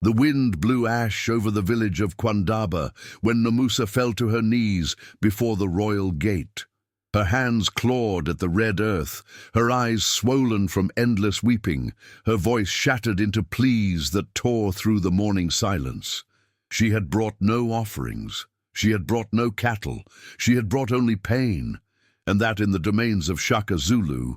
The wind blew ash over the village of Kwandaba when Namusa fell to her knees before the royal gate. Her hands clawed at the red earth, her eyes swollen from endless weeping, her voice shattered into pleas that tore through the morning silence. She had brought no offerings. She had brought no cattle. She had brought only pain, and that in the domains of Shaka Zulu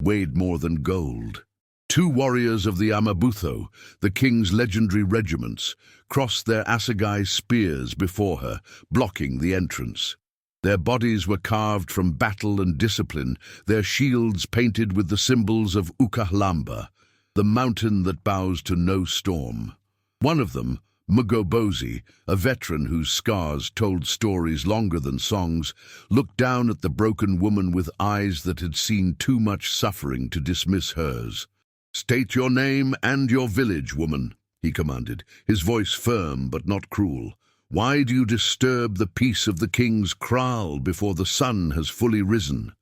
weighed more than gold. 2 warriors of the Amabutho, the king's legendary regiments, crossed their assegai spears before her, blocking the entrance. Their bodies were carved from battle and discipline, their shields painted with the symbols of Ukahlamba, the mountain that bows to no storm. One of them, Mgobozi, a veteran whose scars told stories longer than songs, looked down at the broken woman with eyes that had seen too much suffering to dismiss hers. "State your name and your village, woman," he commanded, his voice firm but not cruel. "Why do you disturb the peace of the king's kraal before the sun has fully risen?"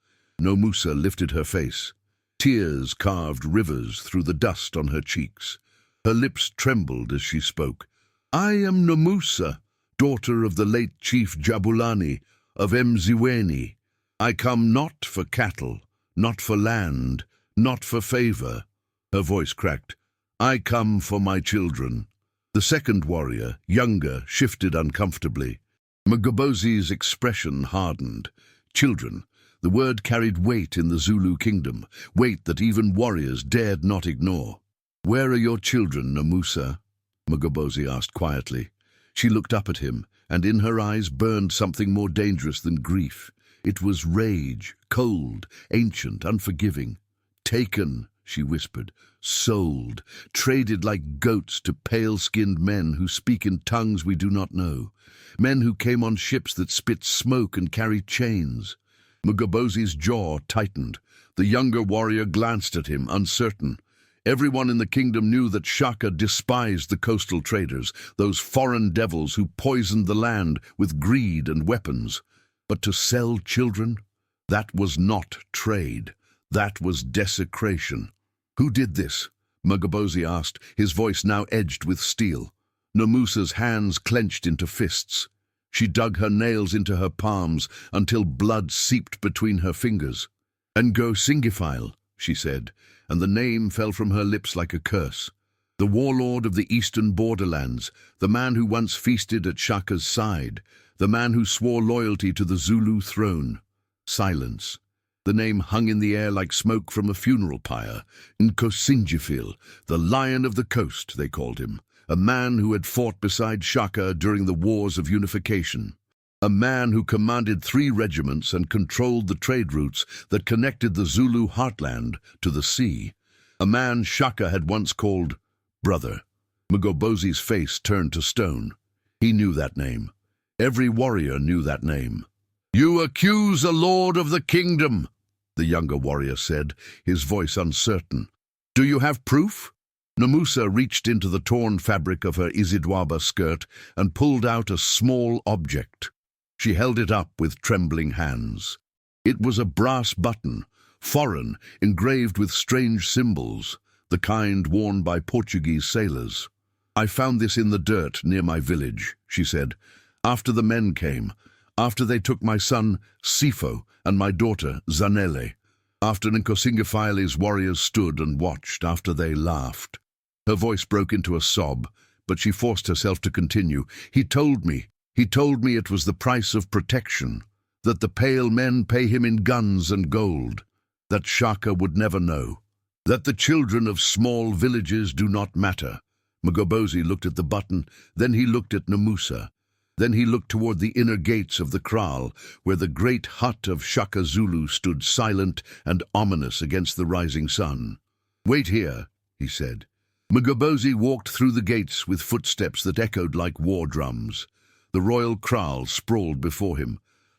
Nomusa lifted her face. Tears carved rivers through the dust on her cheeks. Her lips trembled as she spoke. "I am Nomusa, daughter of the late Chief Jabulani of Mziweni. I come not for cattle, not for land, not for favor." Her voice cracked. "I come for my children." The second warrior, younger, shifted uncomfortably. Mgobozi's expression hardened. Children. The word carried weight in the Zulu kingdom, weight that even warriors dared not ignore. "Where are your children, Nomusa?" Mgobozi asked quietly. She looked up at him, and in her eyes burned something more dangerous than grief. It was rage, cold, ancient, unforgiving. "Taken," she whispered, "sold, traded like goats to pale-skinned men who speak in tongues we do not know, men who came on ships that spit smoke and carried chains." Mgobozi's jaw tightened. The younger warrior glanced at him, uncertain. Everyone in the kingdom knew that Shaka despised the coastal traders, those foreign devils who poisoned the land with greed and weapons. But to sell children? That was not trade. That was desecration. "Who did this?" Mgobozi asked, his voice now edged with steel. Nomusa's hands clenched into fists. She dug her nails into her palms until blood seeped between her fingers. "Ngo Singifile," she said, and the name fell from her lips like a curse. The warlord of the eastern borderlands, the man who once feasted at Shaka's side, the man who swore loyalty to the Zulu throne. Silence. The name hung in the air like smoke from a funeral pyre. Nkosingifile, the Lion of the Coast, they called him, a man who had fought beside Shaka during the wars of unification. A man who commanded 3 regiments and controlled the trade routes that connected the Zulu heartland to the sea. A man Shaka had once called brother. Mgobozi's face turned to stone. He knew that name. Every warrior knew that name. "You accuse a lord of the kingdom," the younger warrior said, his voice uncertain. "Do you have proof?" Nomusa reached into the torn fabric of her Izidwaba skirt and pulled out a small object. She held it up with trembling hands. It was a brass button, foreign, engraved with strange symbols, the kind worn by Portuguese sailors. "I found this in the dirt near my village," she said, "after the men came, after they took my son, Sifo, and my daughter, Zanele, after Nkosingifile's warriors stood and watched, after they laughed." Her voice broke into a sob, but she forced herself to continue. He told me it was the price of protection, that the pale men pay him in guns and gold, that Shaka would never know, that the children of small villages do not matter." Mgobozi looked at the button, then he looked at Nomusa. Then he looked toward the inner gates of the kraal, where the great hut of Shaka Zulu stood silent and ominous against the rising sun. "Wait here," he said. Mgobozi walked through the gates with footsteps that echoed like war drums. The royal kraal sprawled before him,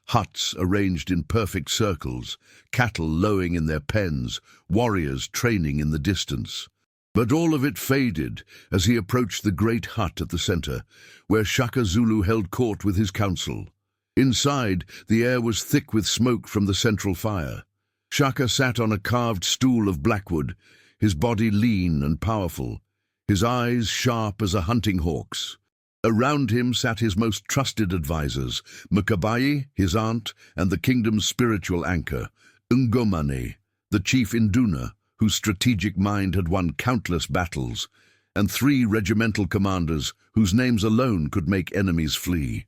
huts arranged in perfect circles, cattle lowing in their pens, warriors training in the distance. But all of it faded as he approached the great hut at the center, where Shaka Zulu held court with his council. Inside, the air was thick with smoke from the central fire. Shaka sat on a carved stool of blackwood, his body lean and powerful. his eyes sharp as a hunting hawk's. Around him sat his most trusted advisers, Mkabayi, his aunt, and the kingdom's spiritual anchor, Ngomane, the chief Induna, whose strategic mind had won countless battles, and 3 regimental commanders whose names alone could make enemies flee.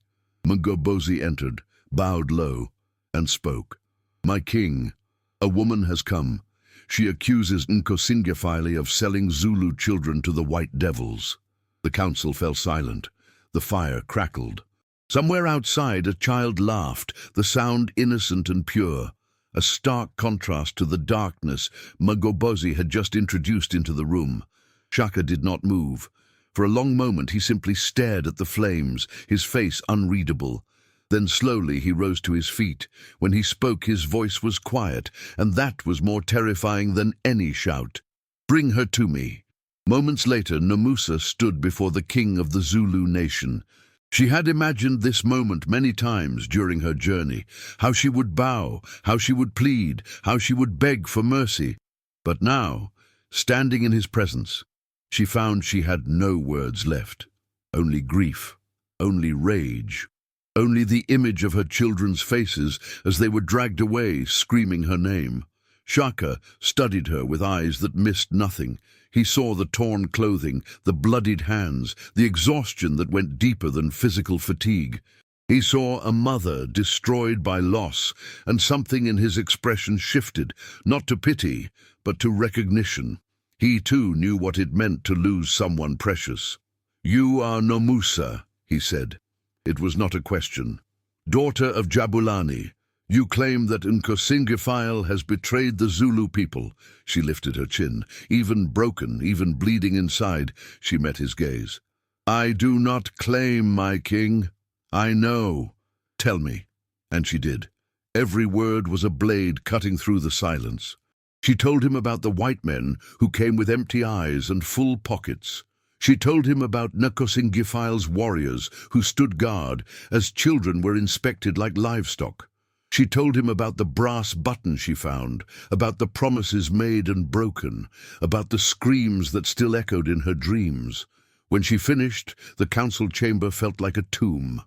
Mgobozi entered, bowed low, and spoke. "My king, a woman has come. She accuses Nkosingefile of selling Zulu children to the white devils." The council fell silent. The fire crackled. Somewhere outside, a child laughed, the sound innocent and pure, a stark contrast to the darkness Mgobozi had just introduced into the room. Shaka did not move. For a long moment he simply stared at the flames, his face unreadable. Then slowly he rose to his feet. When he spoke, his voice was quiet, and that was more terrifying than any shout. "Bring her to me." Moments later, Namusa stood before the king of the Zulu nation. She had imagined this moment many times during her journey, how she would bow, how she would plead, how she would beg for mercy. But now, standing in his presence, she found she had no words left. Only grief, only rage, only the image of her children's faces as they were dragged away, screaming her name. Shaka studied her with eyes that missed nothing. He saw the torn clothing, the bloodied hands, the exhaustion that went deeper than physical fatigue. He saw a mother destroyed by loss, and something in his expression shifted, not to pity, but to recognition. He too knew what it meant to lose someone precious. "You are Namusa," he said. It was not a question. "Daughter of Jabulani, you claim that Nkosingefile has betrayed the Zulu people." She lifted her chin. Even broken, even bleeding inside, she met his gaze. "I do not claim, my king. I know. Tell me." And she did. Every word was a blade cutting through the silence. She told him about the white men who came with empty eyes and full pockets. She told him about Nkosingefile's warriors who stood guard as children were inspected like livestock. She told him about the brass button she found, about the promises made and broken, about the screams that still echoed in her dreams. When she finished, the council chamber felt like a tomb.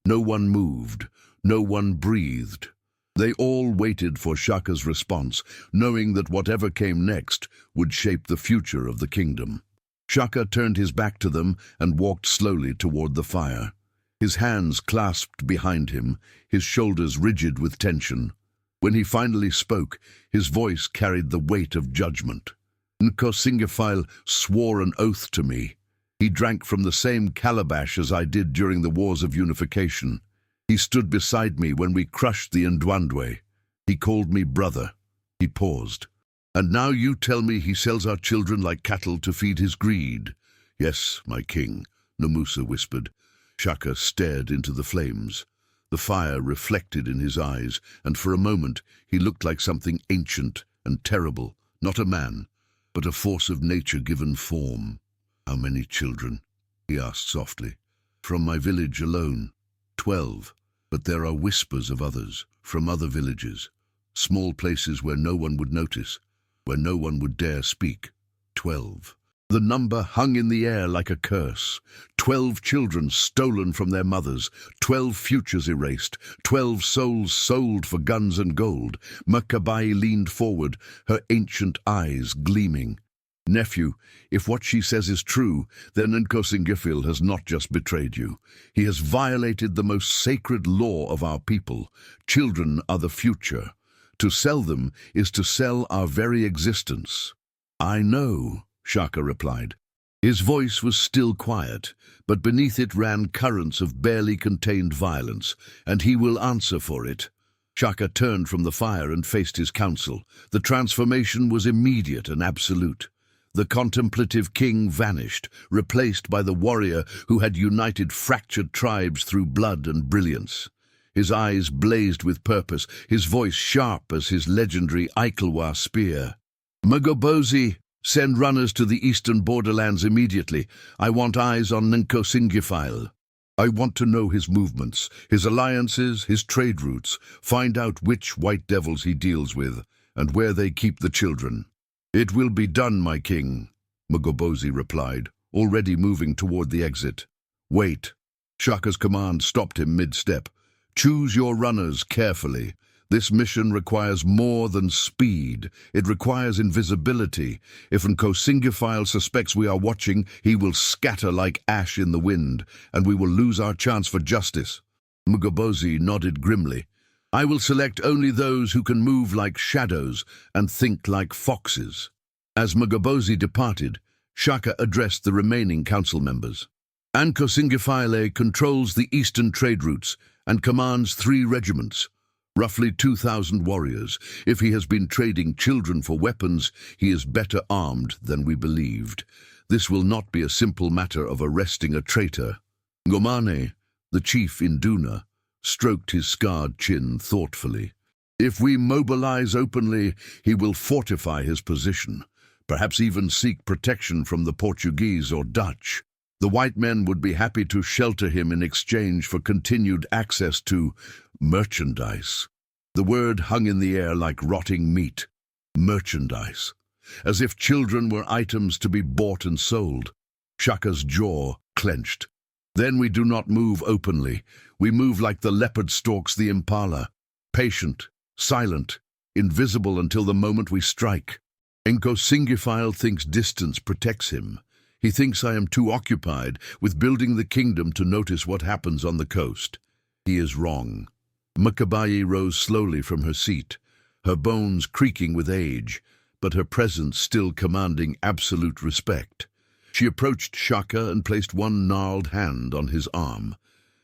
No one moved, no one breathed. They all waited for Shaka's response, knowing that whatever came next would shape the future of the kingdom. Shaka turned his back to them and walked slowly toward the fire. His hands clasped behind him, his shoulders rigid with tension. When he finally spoke, his voice carried the weight of judgment. "Nkosingefile swore an oath to me. He drank from the same calabash as I did during the wars of unification. He stood beside me when we crushed the Ndwandwe. He called me brother." He paused. "And now you tell me he sells our children like cattle to feed his greed." "Yes, my king," Namusa whispered. Shaka stared into the flames. The fire reflected in his eyes, and for a moment he looked like something ancient and terrible, not a man, but a force of nature given form. "How many children?" he asked softly. "From my village alone, 12. But there are whispers of others, from other villages, small places where no one would notice, where no one would dare speak. 12. The number hung in the air like a curse. 12 children stolen from their mothers, 12 futures erased, 12 souls sold for guns and gold. Makabai leaned forward, her ancient eyes gleaming. "Nephew, if what she says is true, then Nkosingefile has not just betrayed you. He has violated the most sacred law of our people. Children are the future. To sell them is to sell our very existence." "I know," Shaka replied. His voice was still quiet, but beneath it ran currents of barely contained violence, "and he will answer for it." Shaka turned from the fire and faced his council. The transformation was immediate and absolute. The contemplative king vanished, replaced by the warrior who had united fractured tribes through blood and brilliance. His eyes blazed with purpose, his voice sharp as his legendary Ikelwa spear. "Mgobozi, send runners to the eastern borderlands immediately. I want eyes on Nkosingefile. I want to know his movements, his alliances, his trade routes, find out which white devils he deals with, and where they keep the children." "It will be done, my king," Mgobozi replied. already moving toward the exit. "Wait." Shaka's command stopped him mid-step. "Choose your runners carefully. This mission requires more than speed. It requires invisibility. If Nkosingifile suspects we are watching, he will scatter like ash in the wind, and we will lose our chance for justice." Mgobozi nodded grimly. "I will select only those who can move like shadows and think like foxes." As Mgobozi departed, Shaka addressed the remaining council members. "Nkosingifile controls the eastern trade routes and commands 3 regiments. Roughly 2,000 warriors. If he has been trading children for weapons, he is better armed than we believed. This will not be a simple matter of arresting a traitor." Ngomane, the chief in Duna, stroked his scarred chin thoughtfully. "If we mobilize openly, he will fortify his position, perhaps even seek protection from the Portuguese or Dutch. The white men would be happy to shelter him in exchange for continued access to merchandise." The word hung in the air like rotting meat. Merchandise. As if children were items to be bought and sold. Shaka's jaw clenched. "Then we do not move openly. We move like the leopard stalks the impala. Patient, silent, invisible until the moment we strike. Nkosingifile thinks distance protects him. He thinks I am too occupied with building the kingdom to notice what happens on the coast. He is wrong." Makabayi rose slowly from her seat, her bones creaking with age, but her presence still commanding absolute respect. She approached Shaka and placed one gnarled hand on his arm.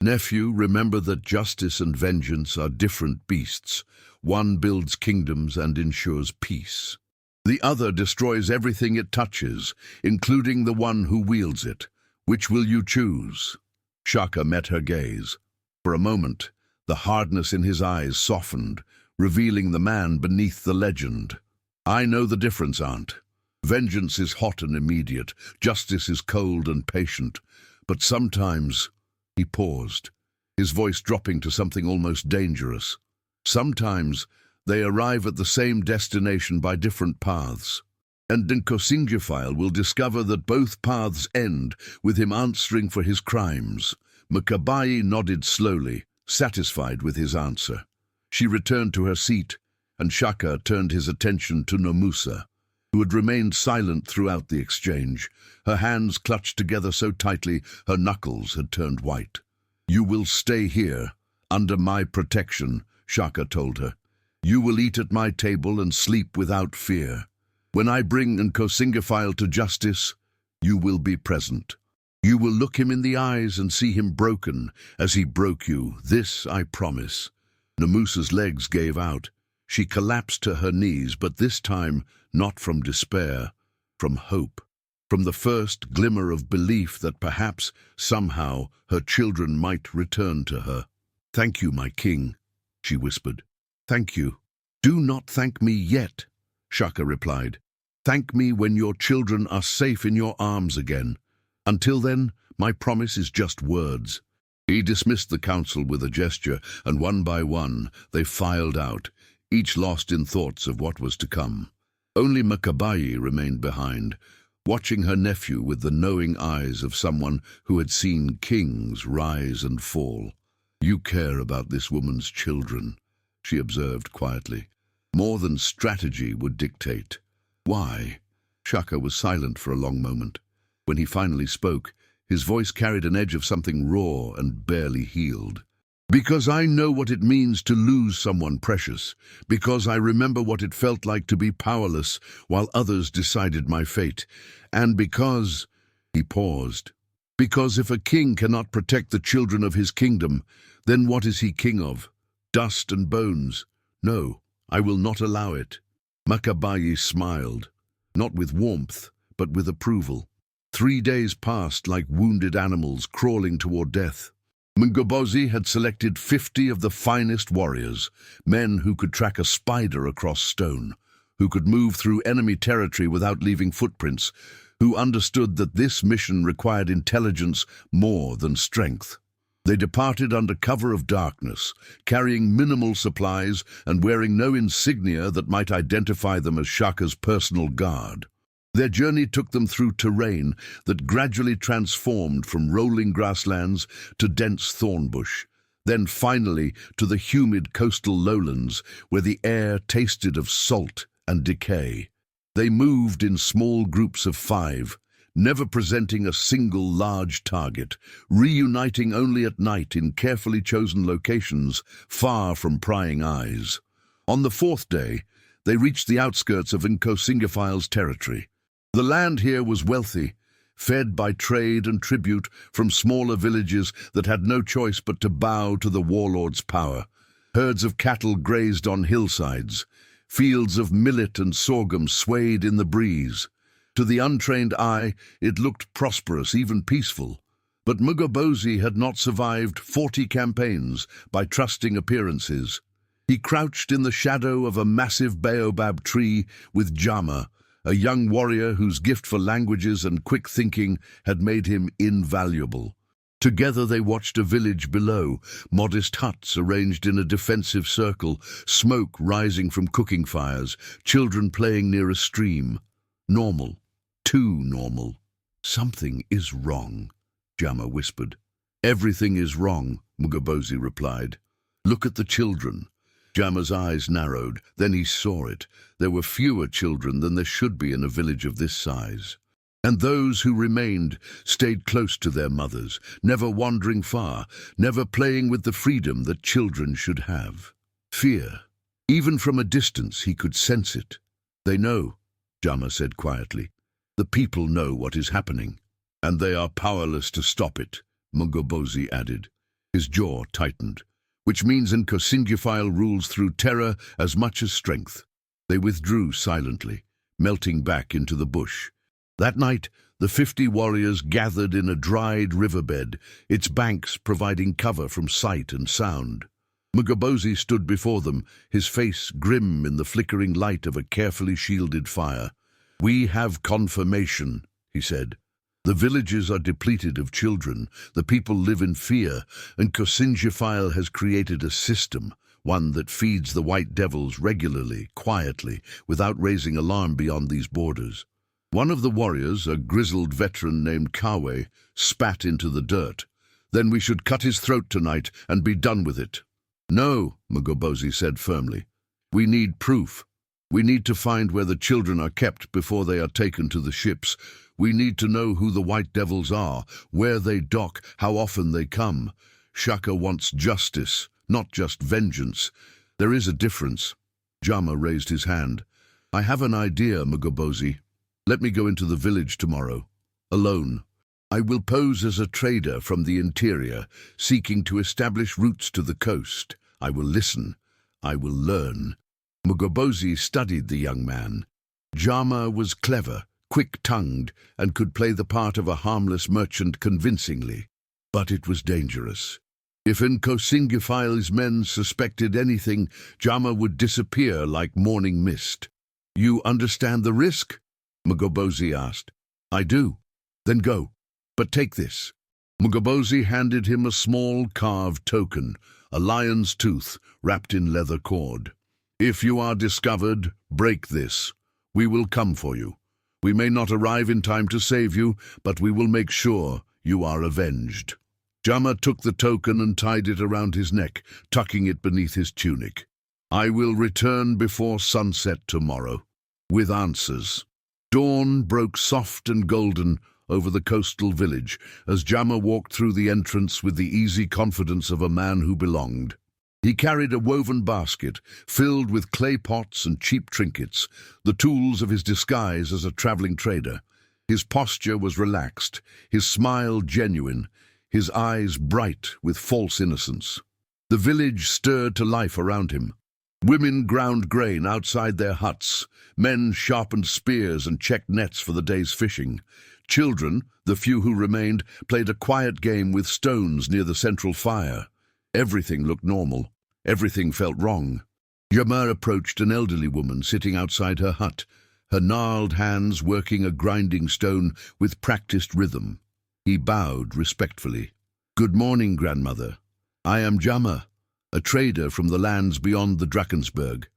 "Nephew, remember that justice and vengeance are different beasts. One builds kingdoms and ensures peace. The other destroys everything it touches, including the one who wields it. Which will you choose?" Shaka met her gaze. For a moment, the hardness in his eyes softened, revealing the man beneath the legend. "I know the difference, Aunt. Vengeance is hot and immediate. Justice is cold and patient. But sometimes—" He paused, his voice dropping to something almost dangerous. "Sometimes they arrive at the same destination by different paths. And Nkosingifile will discover that both paths end with him answering for his crimes." Makabayi nodded slowly, satisfied with his answer. She returned to her seat, and Shaka turned his attention to Nomusa, who had remained silent throughout the exchange, her hands clutched together so tightly her knuckles had turned white. "You will stay here, under my protection," Shaka told her. "You will eat at my table and sleep without fear. When I bring Nkosingifile to justice, you will be present. You will look him in the eyes and see him broken as he broke you. This I promise." Nomusa's legs gave out. She collapsed to her knees, but this time not from despair, from hope, from the first glimmer of belief that perhaps, somehow, her children might return to her. "Thank you, my king," she whispered. "Thank you." "Do not thank me yet," Shaka replied. "Thank me when your children are safe in your arms again. Until then, my promise is just words." He dismissed the council with a gesture, and one by one they filed out, each lost in thoughts of what was to come. Only Makabayi remained behind, watching her nephew with the knowing eyes of someone who had seen kings rise and fall. "You care about this woman's children," she observed quietly. "More than strategy would dictate." "Why?" Shaka was silent for a long moment. When he finally spoke, his voice carried an edge of something raw and barely healed. "Because I know what it means to lose someone precious. Because I remember what it felt like to be powerless while others decided my fate. And because—" He paused. "Because if a king cannot protect the children of his kingdom, then what is he king of? Dust and bones? No, I will not allow it." Makabayi smiled, not with warmth, but with approval. 3 days passed like wounded animals crawling toward death. Mgobozi had selected 50 of the finest warriors, men who could track a spider across stone, who could move through enemy territory without leaving footprints, who understood that this mission required intelligence more than strength. They departed under cover of darkness, carrying minimal supplies and wearing no insignia that might identify them as Shaka's personal guard. Their journey took them through terrain that gradually transformed from rolling grasslands to dense thorn bush, then finally to the humid coastal lowlands where the air tasted of salt and decay. They moved in small groups of 5, never presenting a single large target, reuniting only at night in carefully chosen locations far from prying eyes. On the 4th day, they reached the outskirts of Nkosingaphile's territory. The land here was wealthy, fed by trade and tribute from smaller villages that had no choice but to bow to the warlord's power. Herds of cattle grazed on hillsides. Fields of millet and sorghum swayed in the breeze. To the untrained eye, it looked prosperous, even peaceful. But Mgobozi had not survived 40 campaigns by trusting appearances. He crouched in the shadow of a massive baobab tree with Jama, a young warrior whose gift for languages and quick thinking had made him invaluable. Together they watched a village below, modest huts arranged in a defensive circle, smoke rising from cooking fires, children playing near a stream. Normal. Too normal. "Something is wrong," Jama whispered. "Everything is wrong," Mgobozi replied. "Look at the children." Jama's eyes narrowed. Then he saw it. There were fewer children than there should be in a village of this size. And those who remained stayed close to their mothers, never wandering far, never playing with the freedom that children should have. Fear. Even from a distance he could sense it. "They know," Jama said quietly. "The people know what is happening, and they are powerless to stop it," Mgobozi added. His jaw tightened. "Which means Nkosingapile rules through terror as much as strength." They withdrew silently, melting back into the bush. That night, the 50 warriors gathered in a dried riverbed, its banks providing cover from sight and sound. Mgobozi stood before them, his face grim in the flickering light of a carefully shielded fire. "We have confirmation," he said. "The villages are depleted of children, the people live in fear, and Nkosingapile has created a system, one that feeds the white devils regularly, quietly, without raising alarm beyond these borders." One of the warriors, a grizzled veteran named Kawe, spat into the dirt. "Then we should cut his throat tonight and be done with it." "No," Mgobozi said firmly. "We need proof. We need to find where the children are kept before they are taken to the ships. We need to know who the white devils are, where they dock, how often they come. Shaka wants justice, not just vengeance. There is a difference." Jama raised his hand. "I have an idea, Mgobozi. Let me go into the village tomorrow, alone. I will pose as a trader from the interior, seeking to establish routes to the coast. I will listen. I will learn." Mgobozi studied the young man. Jama was clever, quick-tongued, and could play the part of a harmless merchant convincingly. But it was dangerous. If Nkosingaphile's men suspected anything, Jama would disappear like morning mist. "You understand the risk?" Mgobozi asked. "I do." "Then go. But take this." Mgobozi handed him a small carved token, a lion's tooth wrapped in leather cord. "If you are discovered, break this. We will come for you. We may not arrive in time to save you, but we will make sure you are avenged." Jama took the token and tied it around his neck, tucking it beneath his tunic. "I will return before sunset tomorrow, with answers." Dawn broke soft and golden over the coastal village as Jama walked through the entrance with the easy confidence of a man who belonged. He carried a woven basket filled with clay pots and cheap trinkets, the tools of his disguise as a traveling trader. His posture was relaxed, his smile genuine, his eyes bright with false innocence. The village stirred to life around him. Women ground grain outside their huts. Men sharpened spears and checked nets for the day's fishing. Children, the few who remained, played a quiet game with stones near the central fire. Everything looked normal. Everything felt wrong. Jama approached an elderly woman sitting outside her hut, her gnarled hands working a grinding stone with practiced rhythm. He bowed respectfully. "Good morning, grandmother. I am Jama, a trader from the lands beyond the Drakensberg.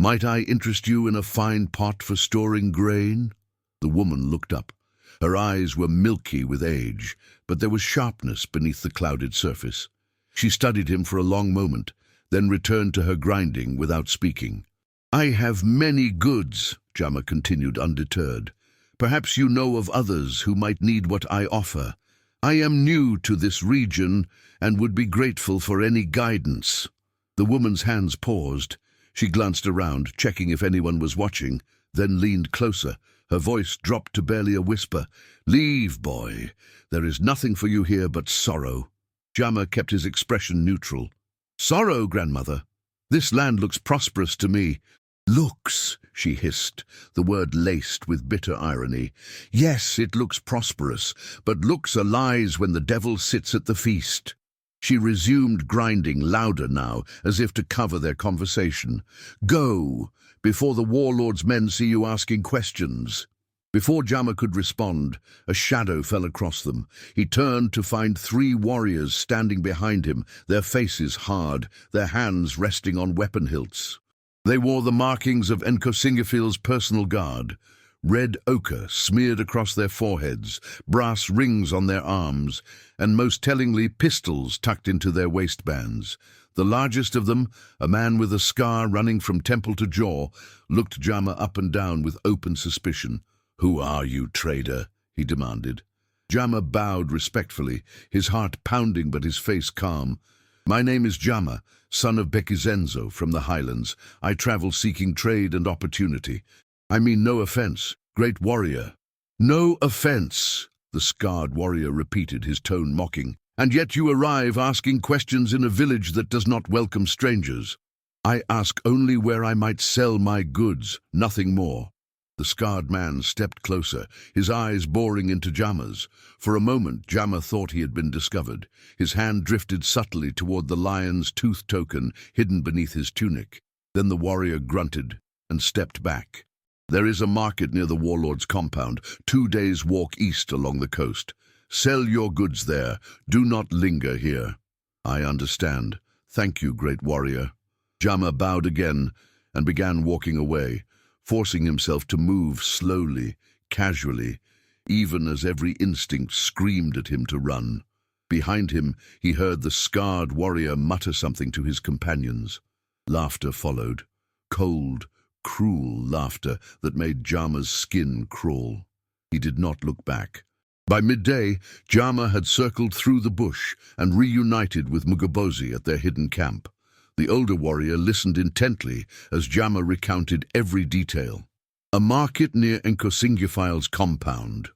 Might I interest you in a fine pot for storing grain?" The woman looked up. Her eyes were milky with age, but there was sharpness beneath the clouded surface. She studied him for a long moment, then returned to her grinding without speaking. "I have many goods," Jama continued undeterred. "Perhaps you know of others who might need what I offer. I am new to this region and would be grateful for any guidance." The woman's hands paused. She glanced around, checking if anyone was watching, then leaned closer. Her voice dropped to barely a whisper. "Leave, boy. There is nothing for you here but sorrow." Jama kept his expression neutral. "Sorrow, grandmother? This land looks prosperous to me." "Looks," she hissed, the word laced with bitter irony. "Yes, it looks prosperous, but looks are lies when the devil sits at the feast." She resumed grinding, louder now, as if to cover their conversation. "Go, before the Warlord's men see you asking questions." Before Jama could respond, a shadow fell across them. He turned to find 3 warriors standing behind him, their faces hard, their hands resting on weapon hilts. They wore the markings of Nkosingifil's personal guard, red ochre smeared across their foreheads, brass rings on their arms, and most tellingly pistols tucked into their waistbands. The largest of them, a man with a scar running from temple to jaw, looked Jama up and down with open suspicion. "Who are you, trader?" he demanded. Jama bowed respectfully, his heart pounding but his face calm. "My name is Jama, son of Bekizenzo from the highlands. I travel seeking trade and opportunity. I mean no offense, great warrior." "No offense," the scarred warrior repeated, his tone mocking. "And yet you arrive asking questions in a village that does not welcome strangers." "I ask only where I might sell my goods, nothing more." The scarred man stepped closer, his eyes boring into Jama's. For a moment, Jama thought he had been discovered. His hand drifted subtly toward the lion's tooth token hidden beneath his tunic. Then the warrior grunted and stepped back. "There is a market near the Warlord's compound, 2 days' walk east along the coast. Sell your goods there. Do not linger here." "I understand. Thank you, great warrior." Jama bowed again and began walking away, forcing himself to move slowly, casually, even as every instinct screamed at him to run. Behind him, he heard the scarred warrior mutter something to his companions. Laughter followed, cold, cruel laughter that made Jama's skin crawl. He did not look back. By midday, Jama had circled through the bush and reunited with Mugabozi at their hidden camp. The older warrior listened intently as Jama recounted every detail. "A market near Nkosingifil's compound,"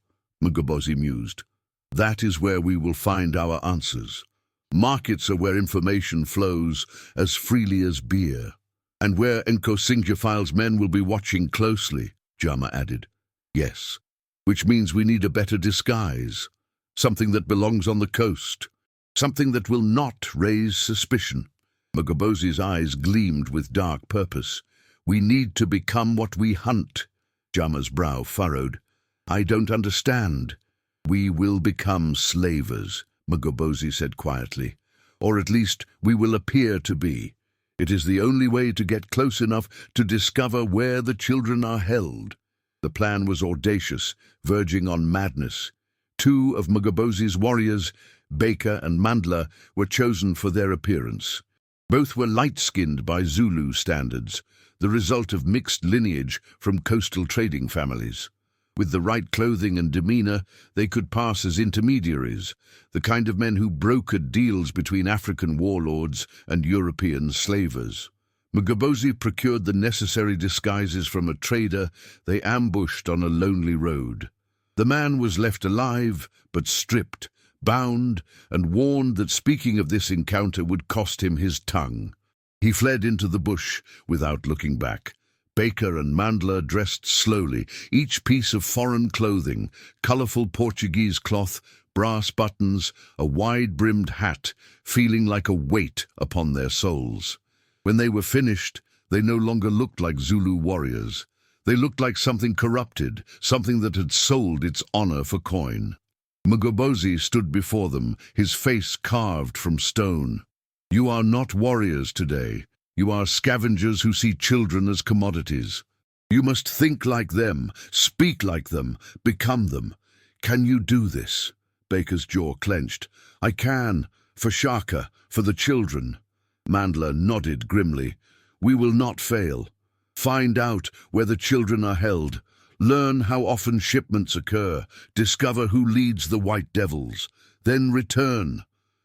Mugabozi mused. "That is where we will find our answers. Markets are where information flows as freely as beer. And where Nkosingifil's men will be watching closely," Jama added. "Yes, which means we need a better disguise. Something that belongs on the coast. Something that will not raise suspicion." Mugabozi's eyes gleamed with dark purpose. "We need to become what we hunt." Jama's brow furrowed. "I don't understand." "We will become slavers," Mugabozi said quietly. "Or at least we will appear to be. It is the only way to get close enough to discover where the children are held." The plan was audacious, verging on madness. 2 of Mugabozi's warriors, Baker and Mandla, were chosen for their appearance. Both were light-skinned by Zulu standards, the result of mixed lineage from coastal trading families. With the right clothing and demeanor, they could pass as intermediaries, the kind of men who brokered deals between African warlords and European slavers. Mugabozi procured the necessary disguises from a trader they ambushed on a lonely road. The man was left alive, but stripped, bound, and warned that speaking of this encounter would cost him his tongue. He fled into the bush without looking back. Baker and Mandla dressed slowly, each piece of foreign clothing, colorful Portuguese cloth, brass buttons, a wide-brimmed hat, feeling like a weight upon their souls. When they were finished, they no longer looked like Zulu warriors. They looked like something corrupted, something that had sold its honor for coin. Mugabozi stood before them, his face carved from stone. "You are not warriors today. You are scavengers who see children as commodities." You must think like them, speak like them, become them. Can you do this? Baker's jaw clenched. I can, for Shaka, for the children. Mandla nodded grimly. We will not fail. Find out where the children are held. Learn how often shipments occur. Discover who leads the White Devils. Then return.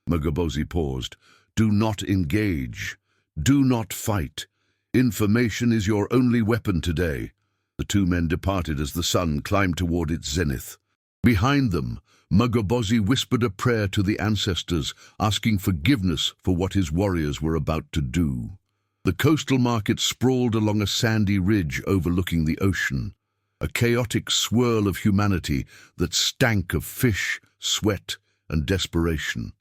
Mgobozi paused. Do not engage. Do not fight. Information is your only weapon today. The two men departed as the sun climbed toward its zenith. Behind them, Mgobozi whispered a prayer to the ancestors, asking forgiveness for what his warriors were about to do. The coastal market sprawled along a sandy ridge overlooking the ocean, a chaotic swirl of humanity that stank of fish, sweat, and desperation.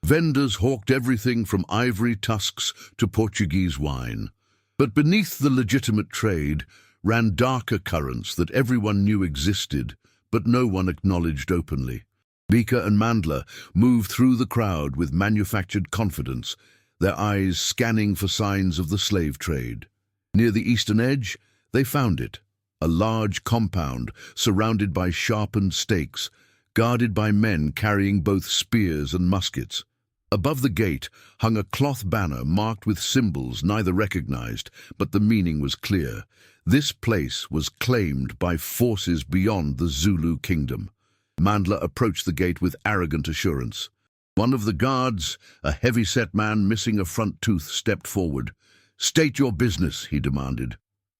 Vendors hawked everything from ivory tusks to Portuguese wine. But beneath the legitimate trade ran darker currents that everyone knew existed, but no one acknowledged openly. Bika and Mandla moved through the crowd with manufactured confidence, their eyes scanning for signs of the slave trade. Near the eastern edge, they found it, a large compound surrounded by sharpened stakes, guarded by men carrying both spears and muskets. Above the gate hung a cloth banner marked with symbols neither recognized, but the meaning was clear. This place was claimed by forces beyond the Zulu kingdom. Mandla approached the gate with arrogant assurance. One of the guards, a heavy-set man missing a front tooth, stepped forward. State your business, he demanded.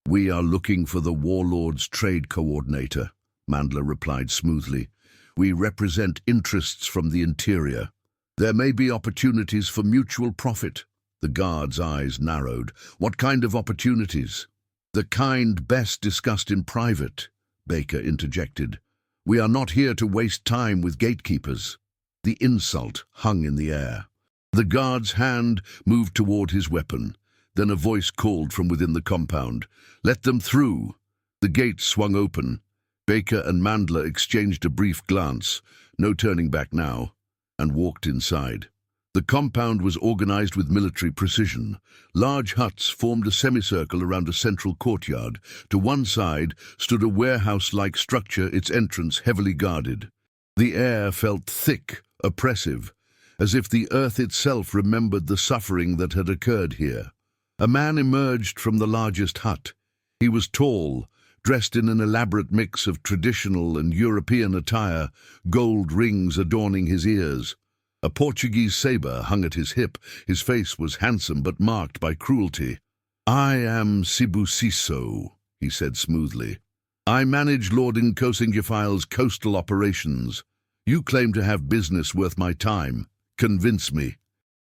We are looking for the Warlord's trade coordinator, Mandla replied smoothly. We represent interests from the interior. There may be opportunities for mutual profit. The guard's eyes narrowed. What kind of opportunities? The kind best discussed in private, Baker interjected. We are not here to waste time with gatekeepers. The insult hung in the air. The guard's hand moved toward his weapon. Then a voice called from within the compound. Let them through. The gate swung open. Baker and Mandla exchanged a brief glance, no turning back now, and walked inside. The compound was organized with military precision. Large huts formed a semicircle around a central courtyard. To one side stood a warehouse-like structure, its entrance heavily guarded. The air felt thick, oppressive, as if the earth itself remembered the suffering that had occurred here. A man emerged from the largest hut. He was tall, dressed in an elaborate mix of traditional and European attire, gold rings adorning his ears. A Portuguese sabre hung at his hip. His face was handsome but marked by cruelty. I am Sibusiso, he said smoothly. I manage Lord Nkosingyafile's coastal operations. You claim to have business worth my time. Convince me.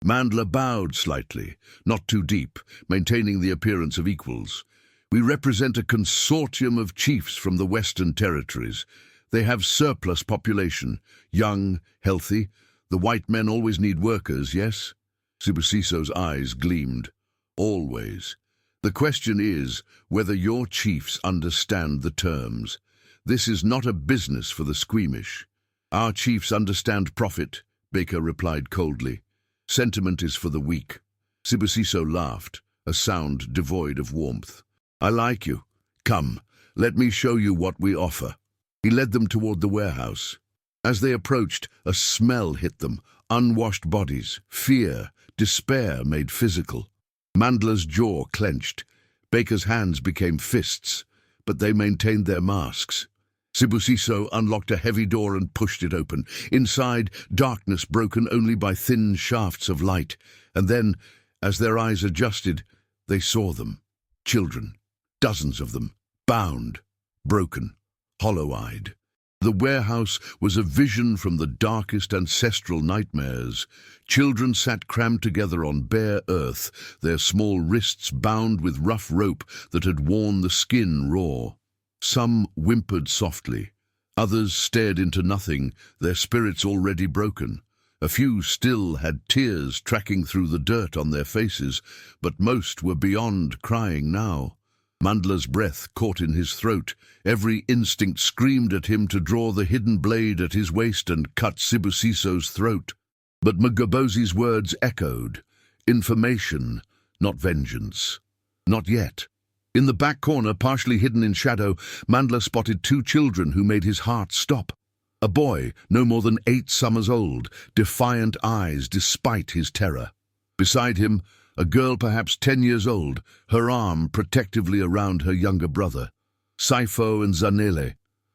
Mandla bowed slightly, not too deep, maintaining the appearance of equals. We represent a consortium of chiefs from the Western Territories. They have surplus population, young, healthy. The white men always need workers, yes? Sibusiso's eyes gleamed. Always. The question is whether your chiefs understand the terms. This is not a business for the squeamish. Our chiefs understand profit, Baker replied coldly. Sentiment is for the weak. Sibusiso laughed, a sound devoid of warmth. I like you. Come, let me show you what we offer. He led them toward the warehouse. As they approached, a smell hit them, unwashed bodies, fear, despair made physical. Mandla's jaw clenched. Baker's hands became fists, but they maintained their masks. Sibusiso unlocked a heavy door and pushed it open. Inside, darkness broken only by thin shafts of light. And then, as their eyes adjusted, they saw them. Children. Dozens of them. Bound. Broken. Hollow-eyed. The warehouse was a vision from the darkest ancestral nightmares. Children sat crammed together on bare earth, their small wrists bound with rough rope that had worn the skin raw. Some whimpered softly. Others stared into nothing, their spirits already broken. A few still had tears tracking through the dirt on their faces, but most were beyond crying now. Mandla's breath caught in his throat. Every instinct screamed at him to draw the hidden blade at his waist and cut Sibusiso's throat. But Mgobozi's words echoed. Information, not vengeance. Not yet. In the back corner, partially hidden in shadow, Mandla spotted two children who made his heart stop. A boy, no more than 8 summers old, defiant eyes despite his terror. Beside him, a girl perhaps 10 years old, her arm protectively around her younger brother. Saifo and Zanele,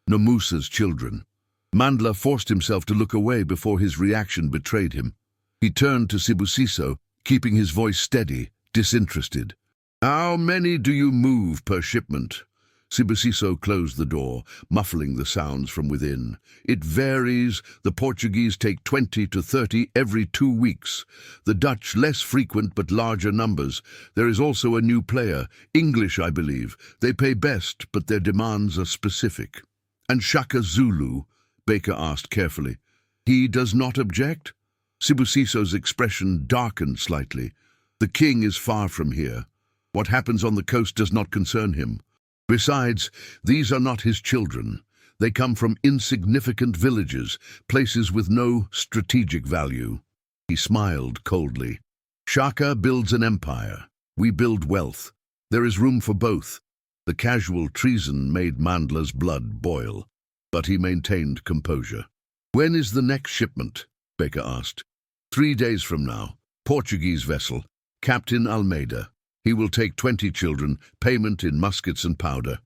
Nomusa's children. Mandla forced himself to look away before his reaction betrayed him. He turned to Sibusiso, keeping his voice steady, disinterested. "How many do you move per shipment?" Sibusiso closed the door, muffling the sounds from within. "It varies. The Portuguese take 20 to 30 every 2 weeks. The Dutch less frequent but larger numbers. There is also a new player, English I believe. They pay best, but their demands are specific." "And Shaka Zulu?" Baker asked carefully. "He does not object?" Sibusiso's expression darkened slightly. "The king is far from here. What happens on the coast does not concern him. Besides, these are not his children. They come from insignificant villages, places with no strategic value." He smiled coldly. "Shaka builds an empire. We build wealth. There is room for both." The casual treason made Mandla's blood boil, but he maintained composure. "When is the next shipment?" Baker asked. 3 days from now. Portuguese vessel. Captain Almeida. He will take 20 children, payment in muskets and powder."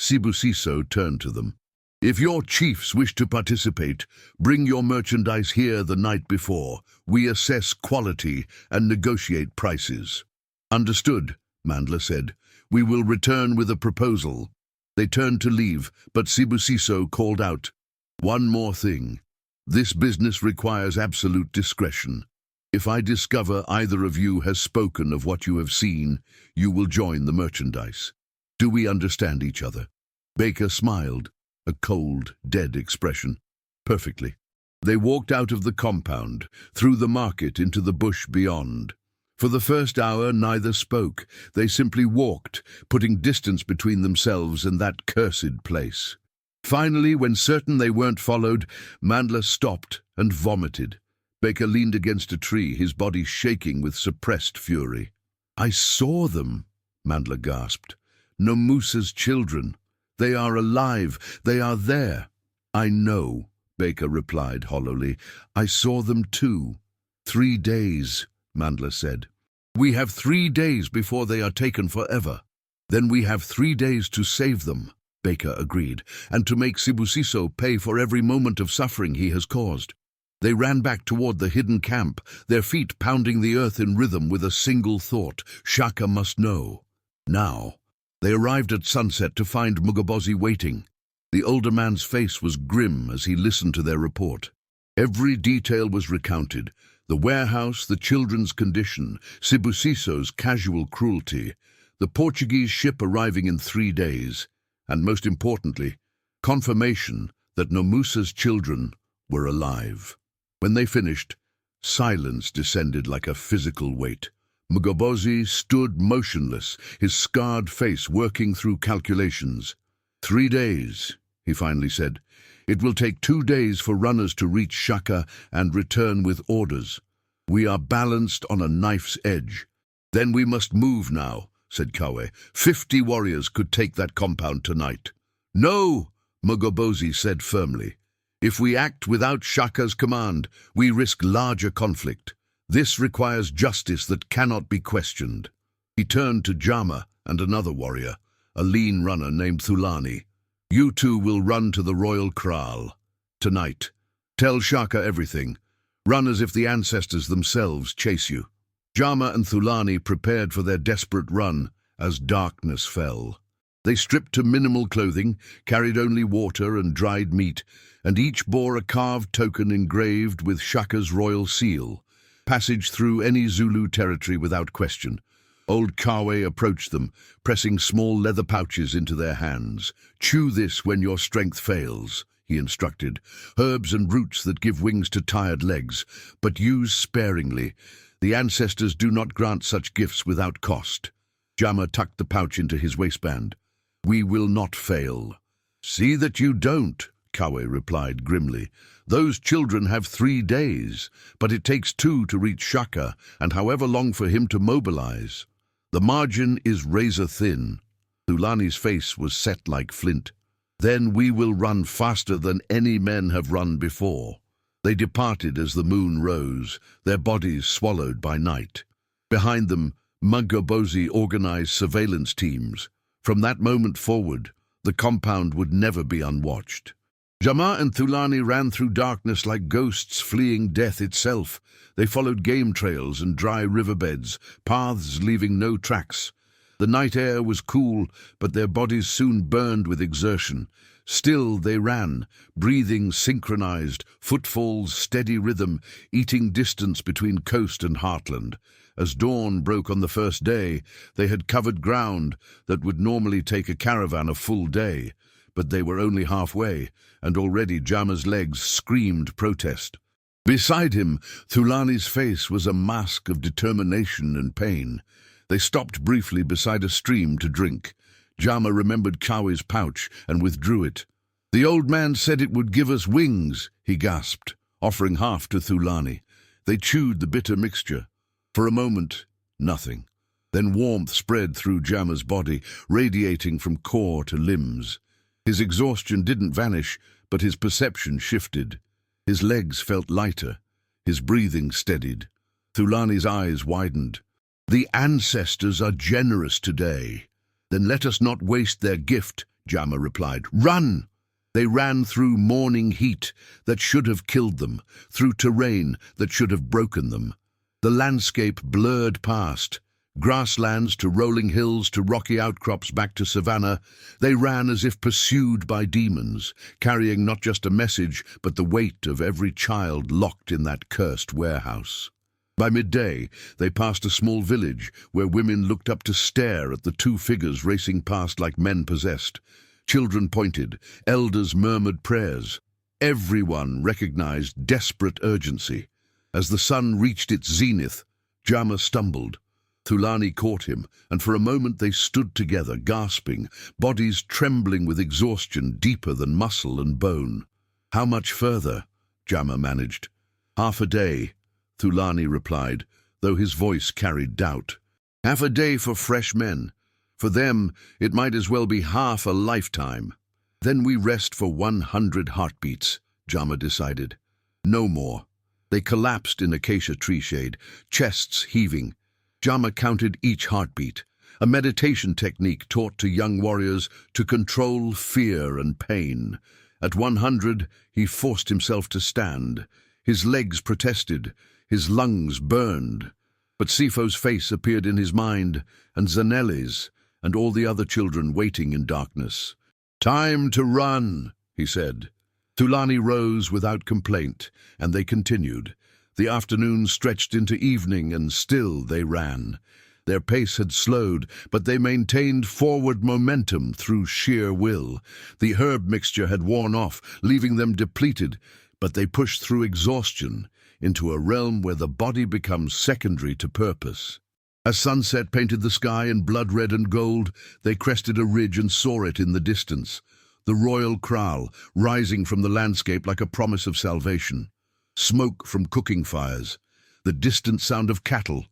Sibusiso turned to them. "If your chiefs wish to participate, bring your merchandise here the night before. We assess quality and negotiate prices." "Understood," Mandla said. "We will return with a proposal." They turned to leave, but Sibusiso called out, "One more thing. This business requires absolute discretion. If I discover either of you has spoken of what you have seen, you will join the merchandise. Do we understand each other?" Baker smiled, a cold, dead expression. "Perfectly." They walked out of the compound, through the market into the bush beyond. For the first hour, neither spoke. They simply walked, putting distance between themselves and that cursed place. Finally, when certain they weren't followed, Mandla stopped and vomited. Baker leaned against a tree, his body shaking with suppressed fury. "I saw them," Mandla gasped. "Nomusa's children. They are alive. They are there." "I know," Baker replied hollowly. "I saw them too." 3 days, Mandla said. "We have 3 days before they are taken forever." "Then we have 3 days to save them," Baker agreed, "and to make Sibusiso pay for every moment of suffering he has caused." They ran back toward the hidden camp, their feet pounding the earth in rhythm with a single thought: Shaka must know. Now. They arrived at sunset to find Mugobozi waiting. The older man's face was grim as he listened to their report. Every detail was recounted: the warehouse, the children's condition, Sibusiso's casual cruelty, the Portuguese ship arriving in 3 days, and most importantly, confirmation that Nomusa's children were alive. When they finished, silence descended like a physical weight. Mugobozi stood motionless, his scarred face working through calculations. 3 days, he finally said. It will take 2 days for runners to reach Shaka and return with orders. We are balanced on a knife's edge. Then we must move now, said Kawe. 50 warriors could take that compound tonight. No, Mugobozi said firmly. If we act without Shaka's command, we risk larger conflict. This requires justice that cannot be questioned. He turned to Jama and another warrior, a lean runner named Thulani. You two will run to the royal kraal. Tonight. Tell Shaka everything. Run as if the ancestors themselves chase you. Jama and Thulani prepared for their desperate run as darkness fell. They stripped to minimal clothing, carried only water and dried meat, and each bore a carved token engraved with Shaka's royal seal. Passage through any Zulu territory without question. Old Kawe approached them, pressing small leather pouches into their hands. Chew this when your strength fails, he instructed. Herbs and roots that give wings to tired legs, but use sparingly. The ancestors do not grant such gifts without cost. Jama tucked the pouch into his waistband. We will not fail. See that you don't, Kawe replied grimly. Those children have 3 days, but it takes 2 to reach Shaka, and however long for him to mobilize. The margin is razor thin. Thulani's face was set like flint. "Then we will run faster than any men have run before." They departed as the moon rose, their bodies swallowed by night. Behind them, Mugobozi organized surveillance teams. From that moment forward, the compound would never be unwatched. Jama and Thulani ran through darkness like ghosts fleeing death itself. They followed game trails and dry riverbeds, paths leaving no tracks. The night air was cool, but their bodies soon burned with exertion. Still they ran, breathing synchronized, footfalls steady rhythm, eating distance between coast and heartland. As dawn broke on the first day, they had covered ground that would normally take a caravan a full day. But they were only halfway, and already Jama's legs screamed protest. Beside him, Thulani's face was a mask of determination and pain. They stopped briefly beside a stream to drink. Jama remembered Kawi's pouch and withdrew it. "The old man said it would give us wings," he gasped, offering half to Thulani. They chewed the bitter mixture. For a moment, nothing. Then warmth spread through Jama's body, radiating from core to limbs. His exhaustion didn't vanish, but his perception shifted. His legs felt lighter. His breathing steadied. Thulani's eyes widened. "The ancestors are generous today." "Then let us not waste their gift," Jama replied. "Run!" They ran through morning heat that should have killed them, through terrain that should have broken them. The landscape blurred past. Grasslands to rolling hills to rocky outcrops back to savanna. They ran as if pursued by demons, carrying not just a message, but the weight of every child locked in that cursed warehouse. By midday, they passed a small village where women looked up to stare at the two figures racing past like men possessed. Children pointed, elders murmured prayers. Everyone recognized desperate urgency. As the sun reached its zenith, Jama stumbled. Thulani caught him, and for a moment they stood together, gasping, bodies trembling with exhaustion deeper than muscle and bone. "How much further?" Jama managed. "Half a day," Thulani replied, though his voice carried doubt. "Half a day for fresh men. For them, it might as well be half a lifetime." "Then we rest for 100 heartbeats," Jama decided. No more. They collapsed in acacia tree shade, chests heaving. Jama counted each heartbeat, a meditation technique taught to young warriors to control fear and pain. At 100, he forced himself to stand. His legs protested, his lungs burned. But Sifo's face appeared in his mind, and Zanelli's, and all the other children waiting in darkness. "Time to run," he said. Thulani rose without complaint, and they continued. The afternoon stretched into evening, and still they ran. Their pace had slowed, but they maintained forward momentum through sheer will. The herb mixture had worn off, leaving them depleted, but they pushed through exhaustion into a realm where the body becomes secondary to purpose. As sunset painted the sky in blood red and gold, they crested a ridge and saw it in the distance. The royal kraal, rising from the landscape like a promise of salvation. Smoke from cooking fires. The distant sound of cattle.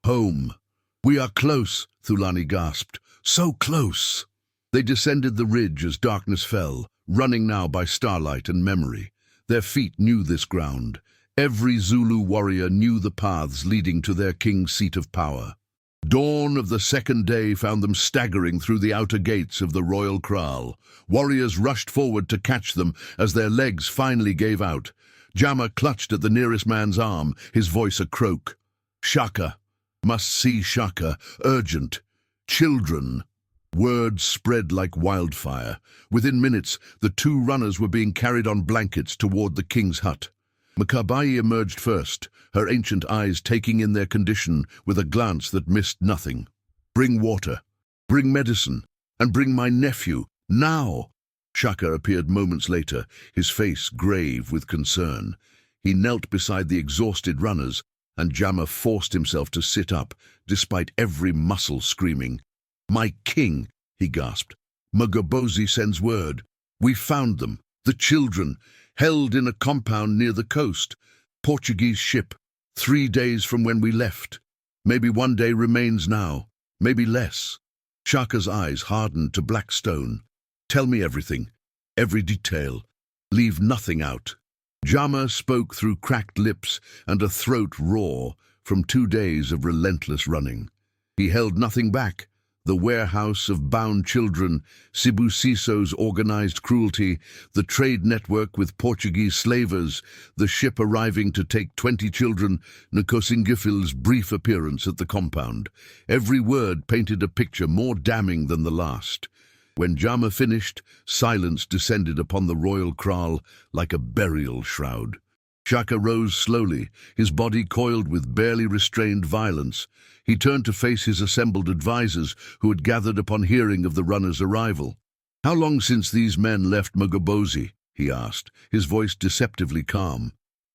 Home. "We are close," Thulani gasped. "So close." They descended the ridge as darkness fell, running now by starlight and memory. Their feet knew this ground. Every Zulu warrior knew the paths leading to their king's seat of power. Dawn of the second day found them staggering through the outer gates of the royal kraal. Warriors rushed forward to catch them as their legs finally gave out. Jama clutched at the nearest man's arm, his voice a croak. "Shaka. Must see Shaka. Urgent. Children." Word spread like wildfire. Within minutes, the two runners were being carried on blankets toward the king's hut. Makabayi emerged first, her ancient eyes taking in their condition with a glance that missed nothing. "Bring water. Bring medicine. And bring my nephew. Now!" Shaka appeared moments later, his face grave with concern. He knelt beside the exhausted runners, and Jama forced himself to sit up, despite every muscle screaming. "My king," he gasped. "Mugobozi sends word. We found them, the children, held in a compound near the coast. Portuguese ship, 3 days from when we left. Maybe 1 day remains now, maybe less." Shaka's eyes hardened to black stone. "Tell me everything, every detail. Leave nothing out." Jama spoke through cracked lips and a throat raw from 2 days of relentless running. He held nothing back. The warehouse of bound children, Sibusiso's organized cruelty, the trade network with Portuguese slavers, the ship arriving to take 20 children, Nkosingifil's brief appearance at the compound. Every word painted a picture more damning than the last. When Jama finished, silence descended upon the royal kraal like a burial shroud. Shaka rose slowly, his body coiled with barely restrained violence. He turned to face his assembled advisers who had gathered upon hearing of the runner's arrival. "How long since these men left Mugobozi?" he asked, his voice deceptively calm.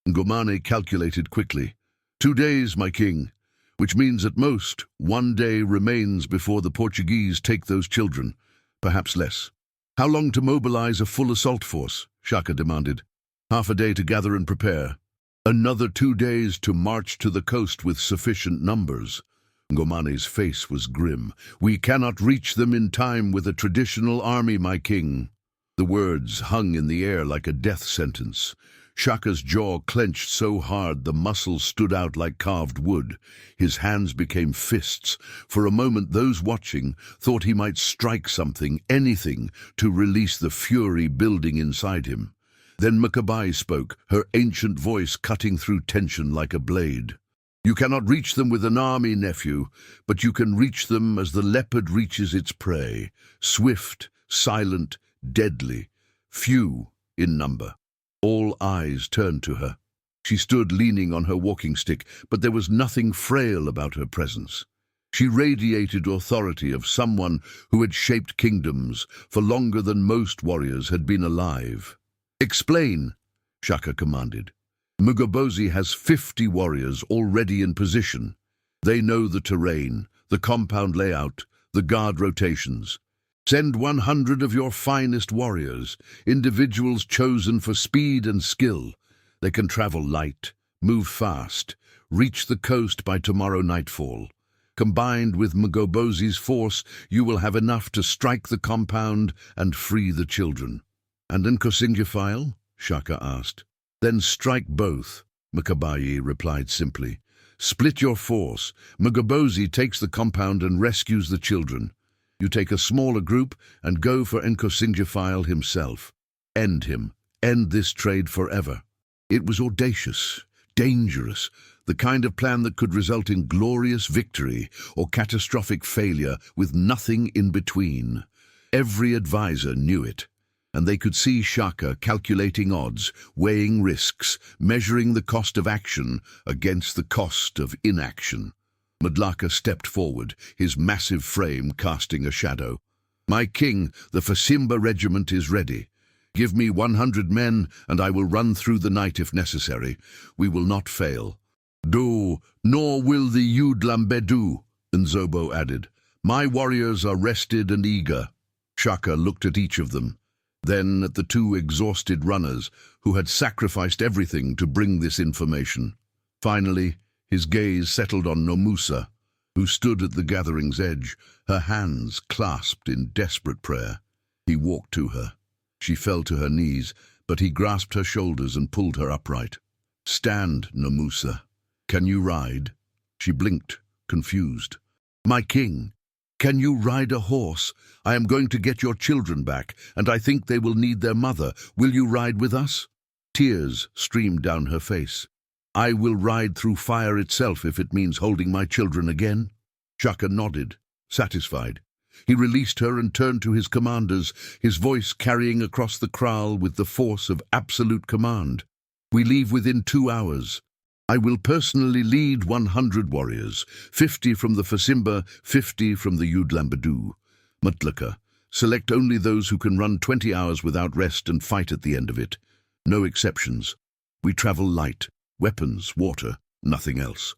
Ngomane calculated quickly. 2 days, my king, which means at most 1 day remains before the Portuguese take those children, perhaps less. "How long to mobilize a full assault force?" Shaka demanded. "Half a day to gather and prepare. Another 2 days to march to the coast with sufficient numbers." Ngomane's face was grim. "We cannot reach them in time with a traditional army, my king." The words hung in the air like a death sentence. Shaka's jaw clenched so hard the muscles stood out like carved wood. His hands became fists. For a moment those watching thought he might strike something, anything, to release the fury building inside him. Then Makabai spoke, her ancient voice cutting through tension like a blade. "You cannot reach them with an army, nephew, but you can reach them as the leopard reaches its prey, swift, silent, deadly, few in number." All eyes turned to her. She stood leaning on her walking stick, but there was nothing frail about her presence. She radiated authority of someone who had shaped kingdoms for longer than most warriors had been alive. "Explain," Shaka commanded. "Mugobozi has 50 warriors already in position. They know the terrain, the compound layout, the guard rotations. Send 100 of your finest warriors, individuals chosen for speed and skill. They can travel light, move fast, reach the coast by tomorrow nightfall. Combined with Mugobozi's force, you will have enough to strike the compound and free the children." "And Nkosingifile?" Shaka asked. "Then strike both," Makabayi replied simply. "Split your force. Mugobozi takes the compound and rescues the children. You take a smaller group and go for Nkosingifile himself. End him. End this trade forever." It was audacious, dangerous, the kind of plan that could result in glorious victory or catastrophic failure with nothing in between. Every advisor knew it. And they could see Shaka calculating odds, weighing risks, measuring the cost of action against the cost of inaction. Madlaka stepped forward, his massive frame casting a shadow. "My king, the Fasimba regiment is ready. Give me 100 men, and I will run through the night if necessary. We will not fail." "Do, nor will the Udlambedu," Nzobo added. "My warriors are rested and eager." Shaka looked at each of them, then at the 2 exhausted runners who had sacrificed everything to bring this information. Finally, his gaze settled on Nomusa, who stood at the gathering's edge, her hands clasped in desperate prayer. He walked to her. She fell to her knees, but he grasped her shoulders and pulled her upright. "Stand, Nomusa. Can you ride?" She blinked, confused. "My king, can you ride a horse? I am going to get your children back, and I think they will need their mother. Will you ride with us?" Tears streamed down her face. "I will ride through fire itself if it means holding my children again." Shaka nodded, satisfied. He released her and turned to his commanders, his voice carrying across the kraal with the force of absolute command. "We leave within 2 hours. I will personally lead 100 warriors, 50 from the Fasimba, 50 from the Udlambedu. Mutlaka, select only those who can run 20 hours without rest and fight at the end of it. No exceptions. We travel light, weapons, water, nothing else.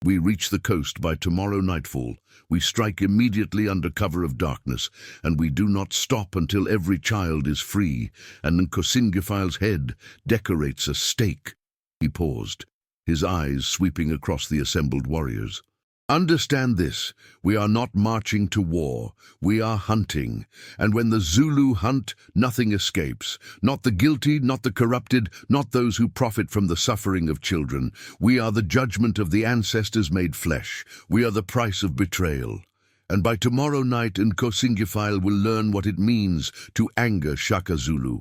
We reach the coast by tomorrow nightfall. We strike immediately under cover of darkness, and we do not stop until every child is free, and Nkosingifile's head decorates a stake." He paused, his eyes sweeping across the assembled warriors. Understand this, we are not marching to war, we are hunting. And when the Zulu hunt, nothing escapes. Not the guilty, not the corrupted, not those who profit from the suffering of children. We are the judgment of the ancestors made flesh. We are the price of betrayal. And by tomorrow night, Nkosingifile will learn what it means to anger Shaka Zulu.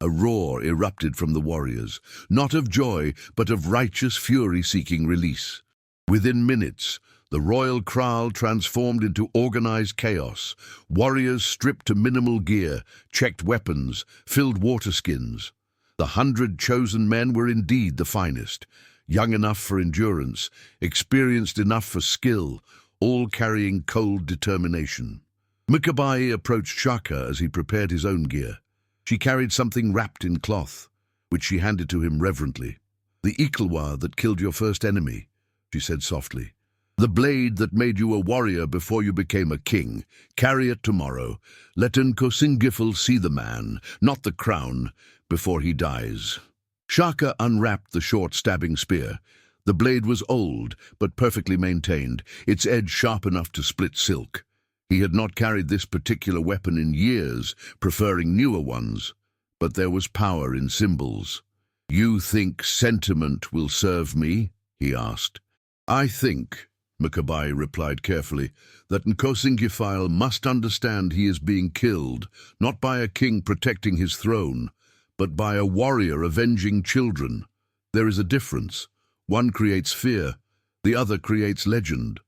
A roar erupted from the warriors, not of joy, but of righteous fury seeking release. Within minutes, the royal kraal transformed into organized chaos. Warriors stripped to minimal gear, checked weapons, filled water skins. The 100 chosen men were indeed the finest, young enough for endurance, experienced enough for skill, all carrying cold determination. Mikabai approached Shaka as he prepared his own gear. She carried something wrapped in cloth, which she handed to him reverently. "The Ikalwa that killed your first enemy," she said softly. "The blade that made you a warrior before you became a king. Carry it tomorrow. Let Nkosingifile see the man, not the crown, before he dies." Shaka unwrapped the short stabbing spear. The blade was old, but perfectly maintained, its edge sharp enough to split silk. He had not carried this particular weapon in years, preferring newer ones. But there was power in symbols. "You think sentiment will serve me?" he asked. "I think," Mikabai replied carefully, "that Nkosingifile must understand he is being killed, not by a king protecting his throne, but by a warrior avenging children. There is a difference. One creates fear, the other creates legend."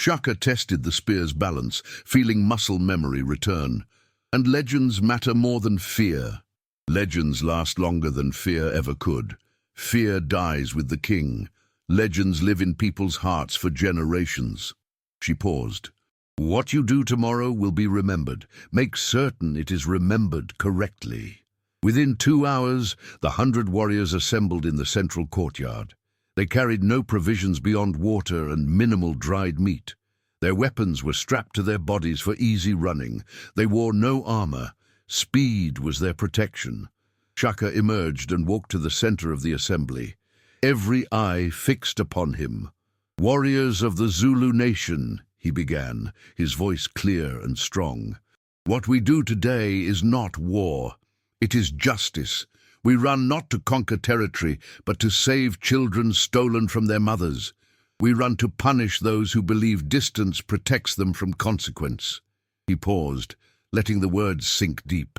Shaka tested the spear's balance, feeling muscle memory return. And legends matter more than fear. Legends last longer than fear ever could. Fear dies with the king. Legends live in people's hearts for generations. She paused. "What you do tomorrow will be remembered. Make certain it is remembered correctly." Within 2 hours, the 100 warriors assembled in the central courtyard. They carried no provisions beyond water and minimal dried meat. Their weapons were strapped to their bodies for easy running. They wore no armor. Speed was their protection. Shaka emerged and walked to the center of the assembly. Every eye fixed upon him. "Warriors of the Zulu nation," he began, his voice clear and strong. "What we do today is not war. It is justice. We run not to conquer territory, but to save children stolen from their mothers. We run to punish those who believe distance protects them from consequence." He paused, letting the words sink deep.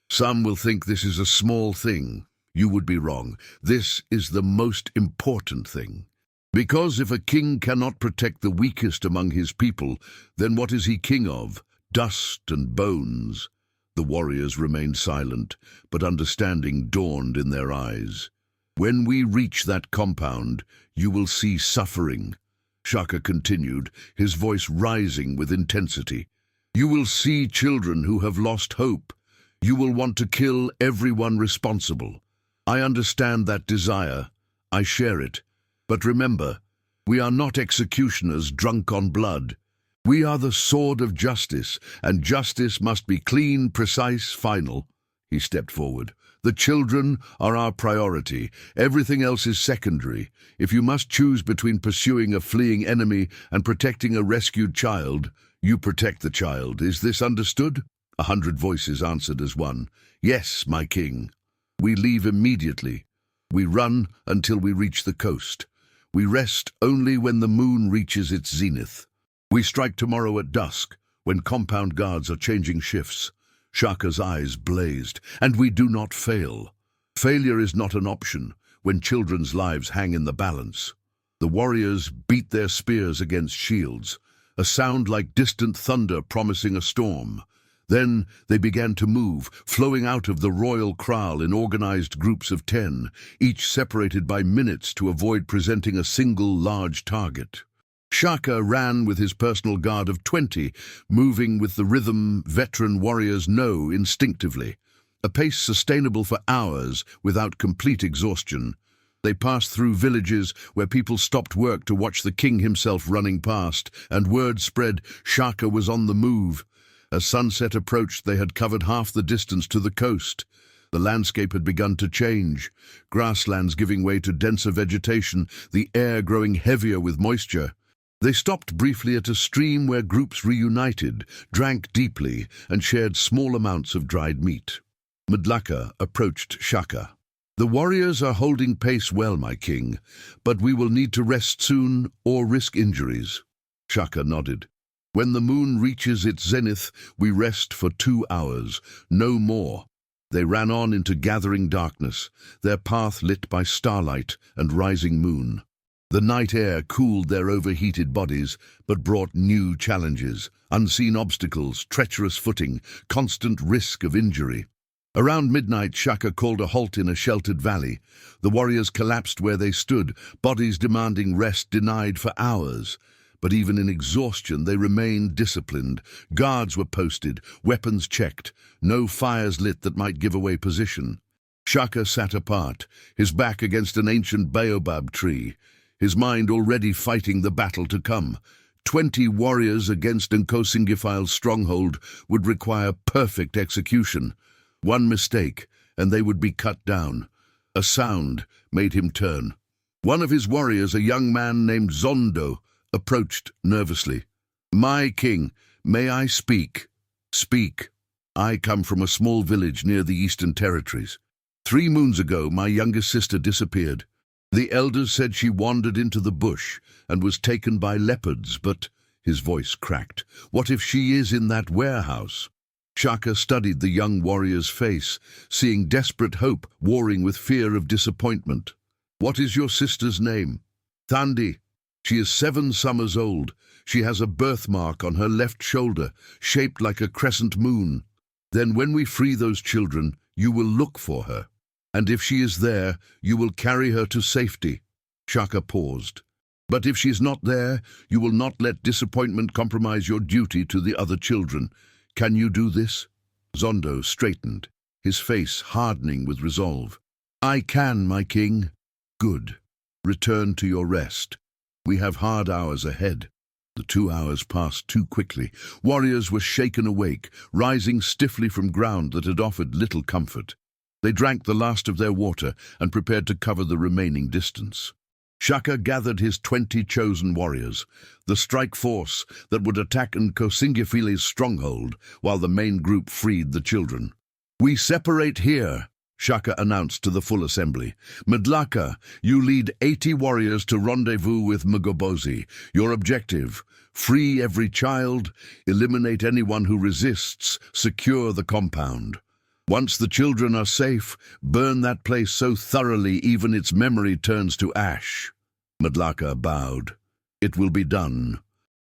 "Some will think this is a small thing. You would be wrong. This is the most important thing. Because if a king cannot protect the weakest among his people, then what is he king of? Dust and bones." The warriors remained silent, but understanding dawned in their eyes. "When we reach that compound, you will see suffering," Shaka continued, his voice rising with intensity. "You will see children who have lost hope. You will want to kill everyone responsible. I understand that desire. I share it. But remember, we are not executioners drunk on blood. We are the sword of justice, and justice must be clean, precise, final." He stepped forward. "The children are our priority. Everything else is secondary. If you must choose between pursuing a fleeing enemy and protecting a rescued child, you protect the child. Is this understood?" 100 voices answered as one. "Yes, my king." "We leave immediately. We run until we reach the coast. We rest only when the moon reaches its zenith. We strike tomorrow at dusk, when compound guards are changing shifts." Shaka's eyes blazed. "And we do not fail. Failure is not an option when children's lives hang in the balance." The warriors beat their spears against shields, a sound like distant thunder promising a storm. Then they began to move, flowing out of the royal kraal in organized groups of 10, each separated by minutes to avoid presenting a single large target. Shaka ran with his personal guard of 20, moving with the rhythm veteran warriors know instinctively, a pace sustainable for hours without complete exhaustion. They passed through villages where people stopped work to watch the king himself running past, and word spread Shaka was on the move. As sunset approached, they had covered half the distance to the coast. The landscape had begun to change, grasslands giving way to denser vegetation, the air growing heavier with moisture. They stopped briefly at a stream where groups reunited, drank deeply, and shared small amounts of dried meat. Madlaka approached Shaka. "The warriors are holding pace well, my king, but we will need to rest soon or risk injuries." Shaka nodded. "When the moon reaches its zenith, we rest for 2 hours, no more." They ran on into gathering darkness, their path lit by starlight and rising moon. The night air cooled their overheated bodies, but brought new challenges, unseen obstacles, treacherous footing, constant risk of injury. Around midnight, Shaka called a halt in a sheltered valley. The warriors collapsed where they stood, bodies demanding rest denied for hours. But even in exhaustion, they remained disciplined. Guards were posted, weapons checked, no fires lit that might give away position. Shaka sat apart, his back against an ancient baobab tree, his mind already fighting the battle to come. 20 warriors against Nkosingifal's stronghold would require perfect execution. One mistake, and they would be cut down. A sound made him turn. One of his warriors, a young man named Zondo, approached nervously. "My king, may I speak?" "Speak. I come from a small village near the Eastern Territories. 3 moons ago, my youngest sister disappeared. The elders said she wandered into the bush and was taken by leopards, but—" his voice cracked. "What if she is in that warehouse?" Shaka studied the young warrior's face, seeing desperate hope warring with fear of disappointment. "What is your sister's name?" "Thandi. She is 7 summers old. She has a birthmark on her left shoulder, shaped like a crescent moon. Then when we free those children, you will look for her. And if she is there, you will carry her to safety." Shaka paused. "But if she is not there, you will not let disappointment compromise your duty to the other children. Can you do this?" Zondo straightened, his face hardening with resolve. "I can, my king." "Good. Return to your rest. We have hard hours ahead." The 2 hours passed too quickly. Warriors were shaken awake, rising stiffly from ground that had offered little comfort. They drank the last of their water and prepared to cover the remaining distance. Shaka gathered his 20 chosen warriors, the strike force that would attack Nkosingifili's stronghold while the main group freed the children. "We separate here," Shaka announced to the full assembly. "Madlaka, you lead 80 warriors to rendezvous with Mgobozi. Your objective: free every child, eliminate anyone who resists, secure the compound. Once the children are safe, burn that place so thoroughly even its memory turns to ash." Madlaka bowed. "It will be done.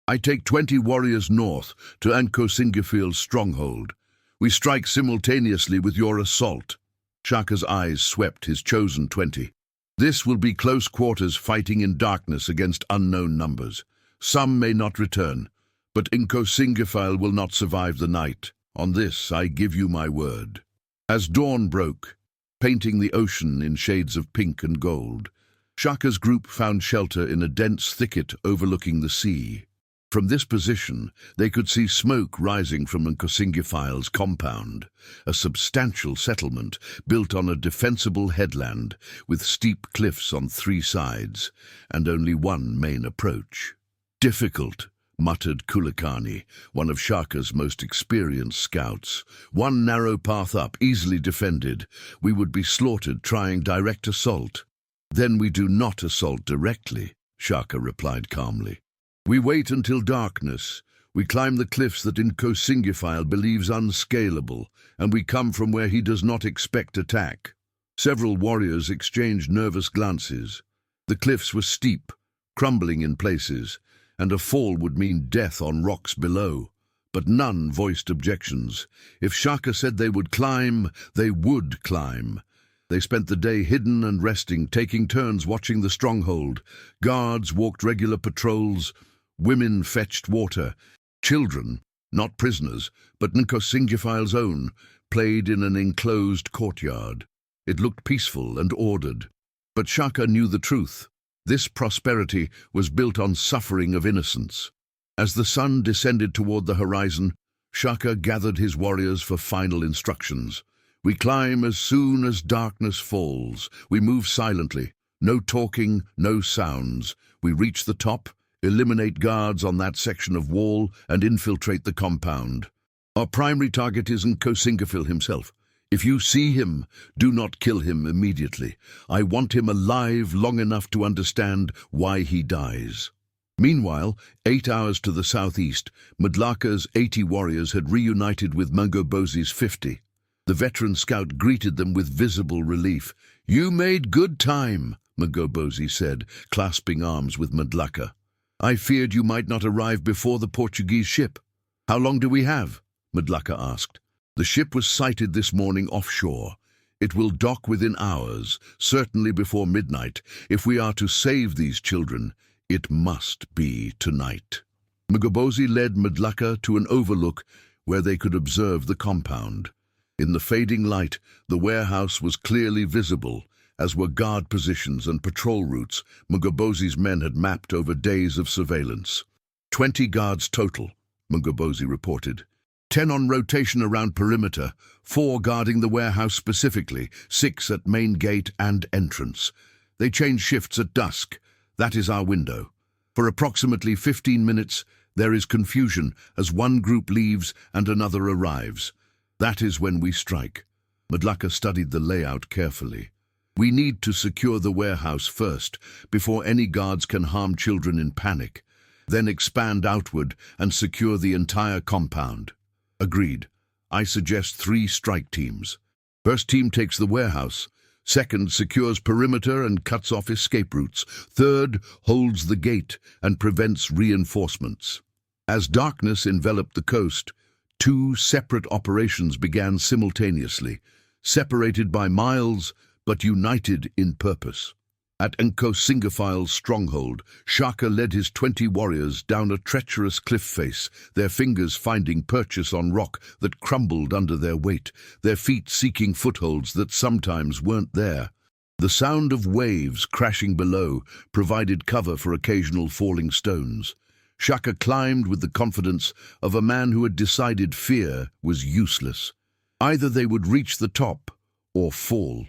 I take 20 warriors north to Nkosingifil's stronghold. We strike simultaneously with your assault." Shaka's eyes swept his chosen 20. "This will be close quarters fighting in darkness against unknown numbers. Some may not return, but Nkosingifil will not survive the night. On this I give you my word." As dawn broke, painting the ocean in shades of pink and gold, Shaka's group found shelter in a dense thicket overlooking the sea. From this position, they could see smoke rising from Nkosingifil's compound, a substantial settlement built on a defensible headland with steep cliffs on 3 sides and only one main approach. "Difficult," muttered Kulikani, one of Shaka's most experienced scouts. "One narrow path up, easily defended. We would be slaughtered trying direct assault." "Then we do not assault directly," Shaka replied calmly. "We wait until darkness. We climb the cliffs that Nkosingifil believes unscalable, and we come from where he does not expect attack." Several warriors exchanged nervous glances. The cliffs were steep, crumbling in places, and a fall would mean death on rocks below. But none voiced objections. If Shaka said they would climb, they would climb. They spent the day hidden and resting, taking turns watching the stronghold. Guards walked regular patrols. Women fetched water. Children, not prisoners, but Nkosingifil's own, played in an enclosed courtyard. It looked peaceful and ordered. But Shaka knew the truth. This prosperity was built on suffering of innocence. As the sun descended toward the horizon, Shaka gathered his warriors for final instructions. "We climb as soon as darkness falls. We move silently. No talking, no sounds. We reach the top, Eliminate guards on that section of wall and infiltrate the compound. Our primary target is Nkosingafil himself. If you see him, do not kill him immediately. I want him alive long enough to understand why he dies." Meanwhile, 8 hours to the southeast, Madlaka's 80 warriors had reunited with Mngobosi's 50. The veteran scout greeted them with visible relief. "You made good time," Mngobozi said, clasping arms with Madlaka. "I feared you might not arrive before the Portuguese ship." "How long do we have?" Madlaka asked. "The ship was sighted this morning offshore. It will dock within hours, certainly before midnight. If we are to save these children, it must be tonight." Mngobozi led Madlaka to an overlook where they could observe the compound. In the fading light, the warehouse was clearly visible, as were guard positions and patrol routes Mngobozi's men had mapped over days of surveillance. 20 guards total, Mngobozi reported. 10 on rotation around perimeter, 4 guarding the warehouse specifically, 6 at main gate and entrance. They change shifts at dusk. That is our window. For approximately 15 minutes, there is confusion as one group leaves and another arrives. That is when we strike. Madlaka studied the layout carefully. We need to secure the warehouse first, before any guards can harm children in panic. Then expand outward and secure the entire compound. Agreed. I suggest 3 strike teams. First team takes the warehouse. Second secures perimeter and cuts off escape routes. Third holds the gate and prevents reinforcements. As darkness enveloped the coast, 2 separate operations began simultaneously, separated by miles but united in purpose. At Nkosingafil's stronghold, Shaka led his 20 warriors down a treacherous cliff face, their fingers finding purchase on rock that crumbled under their weight, their feet seeking footholds that sometimes weren't there. The sound of waves crashing below provided cover for occasional falling stones. Shaka climbed with the confidence of a man who had decided fear was useless. Either they would reach the top or fall.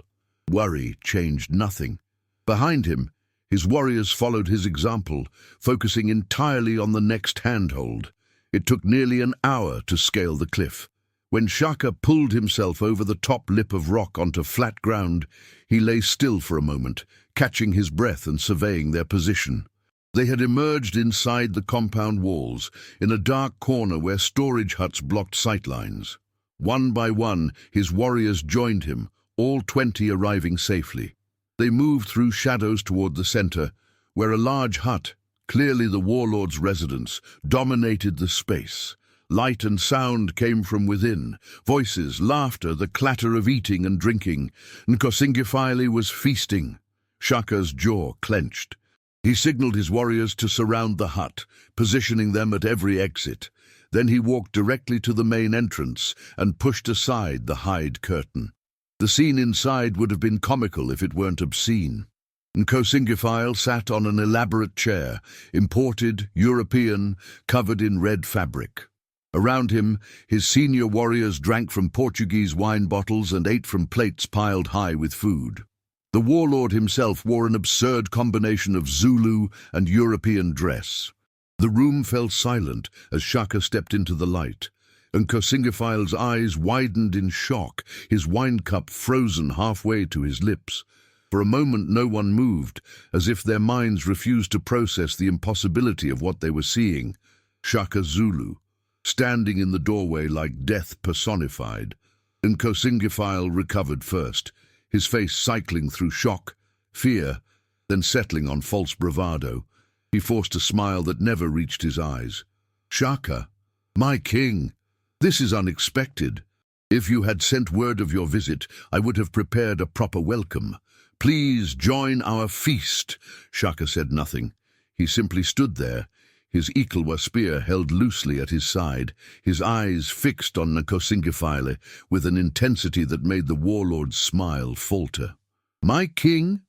Worry changed nothing. Behind him, his warriors followed his example, focusing entirely on the next handhold. It took nearly an hour to scale the cliff. When Shaka pulled himself over the top lip of rock onto flat ground, he lay still for a moment, catching his breath and surveying their position. They had emerged inside the compound walls, in a dark corner where storage huts blocked sightlines. One by one, his warriors joined him, all 20 arriving safely. They moved through shadows toward the center, where a large hut, clearly the Warlord's residence, dominated the space. Light and sound came from within, voices, laughter, the clatter of eating and drinking. Nkosingafile was feasting. Shaka's jaw clenched. He signaled his warriors to surround the hut, positioning them at every exit. Then he walked directly to the main entrance and pushed aside the hide curtain. The scene inside would have been comical if it weren't obscene. Nkosingafile sat on an elaborate chair, imported, European, covered in red fabric. Around him, his senior warriors drank from Portuguese wine bottles and ate from plates piled high with food. The warlord himself wore an absurd combination of Zulu and European dress. The room fell silent as Shaka stepped into the light. Nkosingafile's eyes widened in shock, his wine cup frozen halfway to his lips. For a moment no one moved, as if their minds refused to process the impossibility of what they were seeing. Shaka Zulu, standing in the doorway like death personified. Nkosingafile recovered first, his face cycling through shock, fear, then settling on false bravado. He forced a smile that never reached his eyes. "Shaka, my king, this is unexpected. If you had sent word of your visit, I would have prepared a proper welcome. Please join our feast." Shaka said nothing. He simply stood there, his Ikalwa spear held loosely at his side, his eyes fixed on Nkosingafile with an intensity that made the warlord's smile falter. "My king?"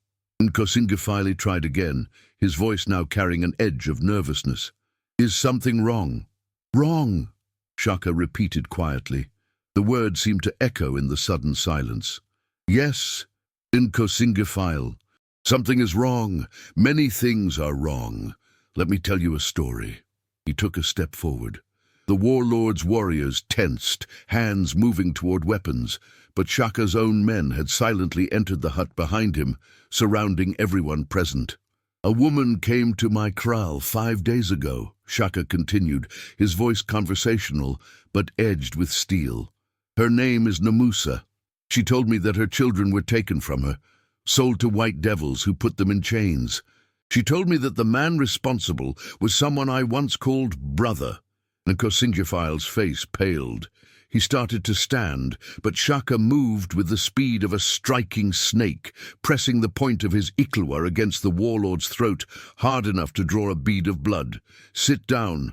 Nkosingafile tried again, his voice now carrying an edge of nervousness. "Is something wrong?" "Wrong," Shaka repeated quietly. The words seemed to echo in the sudden silence. "Yes, Nkosingafile, something is wrong. Many things are wrong. Let me tell you a story." He took a step forward. The Warlord's warriors tensed, hands moving toward weapons, but Shaka's own men had silently entered the hut behind him, surrounding everyone present. "A woman came to my kraal 5 days ago," Shaka continued, his voice conversational, but edged with steel. "Her name is Namusa. She told me that her children were taken from her, sold to white devils who put them in chains. She told me that the man responsible was someone I once called brother." Nkosingifil's face paled. He started to stand, but Shaka moved with the speed of a striking snake, pressing the point of his iklwa against the warlord's throat, hard enough to draw a bead of blood. "Sit down."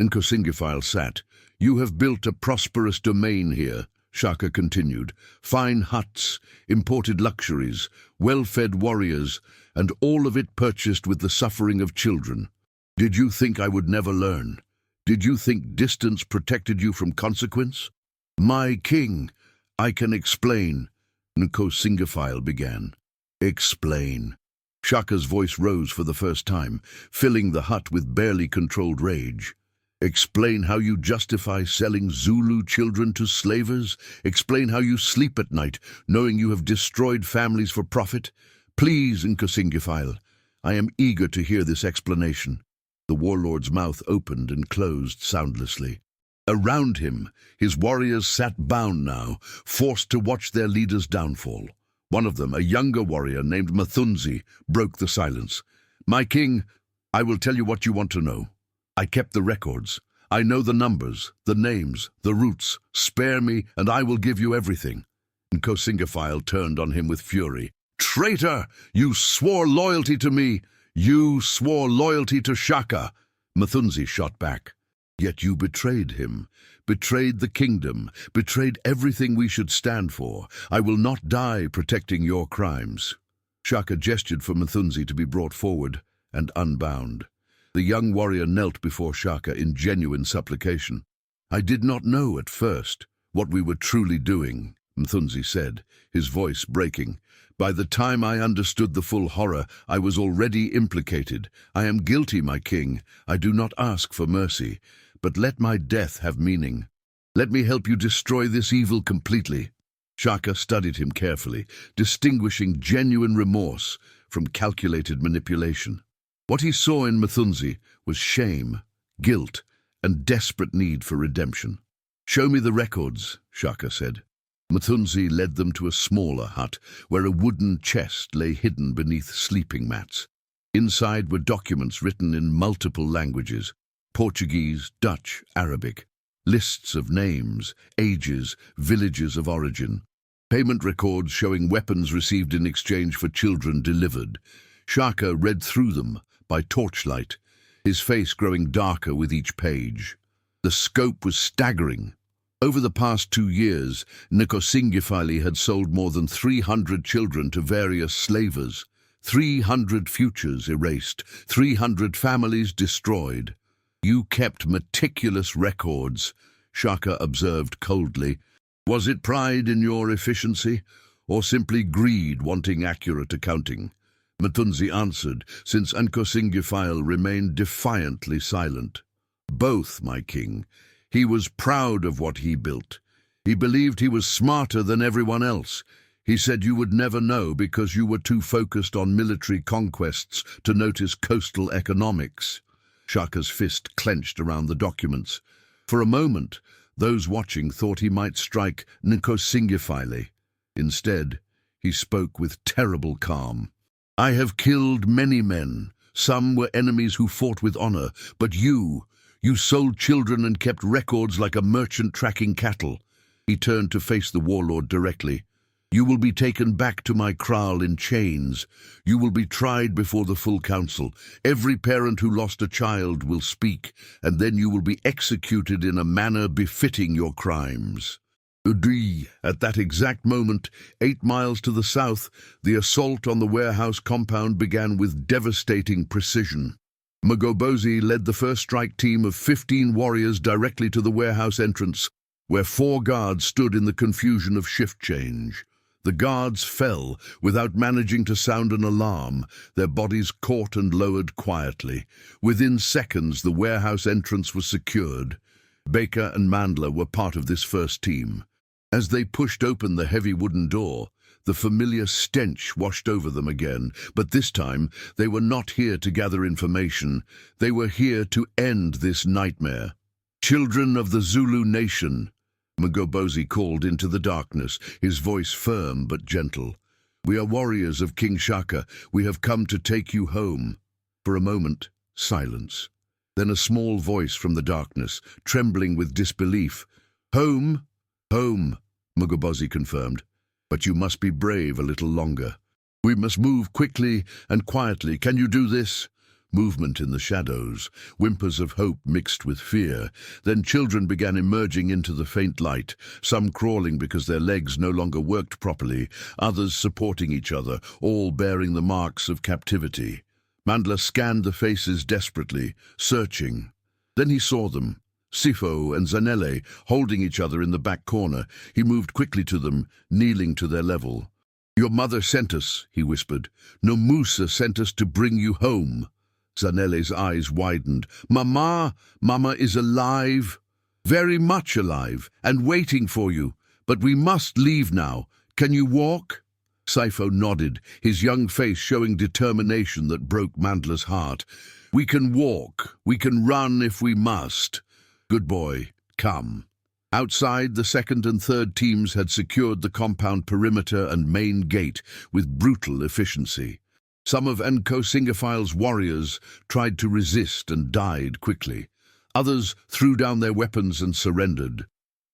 Nkosingifil sat. "You have built a prosperous domain here," Shaka continued. "Fine huts, imported luxuries, well-fed warriors, and all of it purchased with the suffering of children. Did you think I would never learn? Did you think distance protected you from consequence?" "My king, I can explain," Nkosingifil began. "Explain." Shaka's voice rose for the first time, filling the hut with barely controlled rage. "Explain how you justify selling Zulu children to slavers? Explain how you sleep at night, knowing you have destroyed families for profit? Please, Nkosingifil, I am eager to hear this explanation." The warlord's mouth opened and closed soundlessly. Around him, his warriors sat bound now, forced to watch their leader's downfall. One of them, a younger warrior named Mthunzi, broke the silence. "My king, I will tell you what you want to know. I kept the records. I know the numbers, the names, the routes. Spare me, and I will give you everything." Nkosingifil turned on him with fury. "Traitor! You swore loyalty to me! You swore loyalty to Shaka!" Mthunzi shot back. "Yet you betrayed him, betrayed the kingdom, betrayed everything we should stand for. I will not die protecting your crimes." Shaka gestured for Mthunzi to be brought forward and unbound. The young warrior knelt before Shaka in genuine supplication. "I did not know at first what we were truly doing," Mthunzi said, his voice breaking. "By the time I understood the full horror, I was already implicated. I am guilty, my king. I do not ask for mercy. But let my death have meaning. Let me help you destroy this evil completely." Shaka studied him carefully, distinguishing genuine remorse from calculated manipulation. What he saw in Mthunzi was shame, guilt, and desperate need for redemption. "Show me the records," Shaka said. Mthunzi led them to a smaller hut, where a wooden chest lay hidden beneath sleeping mats. Inside were documents written in multiple languages: Portuguese, Dutch, Arabic. Lists of names, ages, villages of origin. Payment records showing weapons received in exchange for children delivered. Shaka read through them by torchlight, his face growing darker with each page. The scope was staggering. Over the past 2 years, Nkosingifil had sold more than 300 children to various slavers. 300 futures erased, 300 families destroyed. "You kept meticulous records," Shaka observed coldly. "Was it pride in your efficiency, or simply greed wanting accurate accounting?" Mthunzi answered, since Nkosingifil remained defiantly silent. "Both, my king. He was proud of what he built. He believed he was smarter than everyone else. He said you would never know because you were too focused on military conquests to notice coastal economics." Shaka's fist clenched around the documents. For a moment, those watching thought he might strike Nkosingifil. Instead, he spoke with terrible calm. "I have killed many men. Some were enemies who fought with honor, but you sold children and kept records like a merchant tracking cattle." He turned to face the warlord directly. "You will be taken back to my kraal in chains. You will be tried before the full council. Every parent who lost a child will speak, and then you will be executed in a manner befitting your crimes." At that exact moment, 8 miles to the south, the assault on the warehouse compound began with devastating precision. Mgobozi led the first strike team of 15 warriors directly to the warehouse entrance, where 4 guards stood in the confusion of shift change. The guards fell without managing to sound an alarm, their bodies caught and lowered quietly. Within seconds, the warehouse entrance was secured. Baker and Mandler were part of this first team. As they pushed open the heavy wooden door, the familiar stench washed over them again, but this time they were not here to gather information. They were here to end this nightmare. "Children of the Zulu nation," Mgobozi called into the darkness, his voice firm but gentle. "We are warriors of King Shaka. We have come to take you home." For a moment, silence. Then a small voice from the darkness, trembling with disbelief. "Home?" "Home," Mgobozi confirmed. "But you must be brave a little longer. We must move quickly and quietly. Can you do this?" Movement in the shadows, whimpers of hope mixed with fear. Then children began emerging into the faint light, some crawling because their legs no longer worked properly, others supporting each other, all bearing the marks of captivity. Mandler scanned the faces desperately, searching. Then he saw them, Sifo and Zanele, holding each other in the back corner. He moved quickly to them, kneeling to their level. "Your mother sent us," he whispered. "Nomusa sent us to bring you home." Zanele's eyes widened. Mama is alive, very much alive, and waiting for you. But we must leave now. Can you walk?" Sifo nodded, his young face showing determination that broke Mandler's heart. "We can walk. We can run if we must." "Good boy. Come." Outside, the second and third teams had secured the compound perimeter and main gate with brutal efficiency. Some of Nko Singafile's warriors tried to resist and died quickly. Others threw down their weapons and surrendered.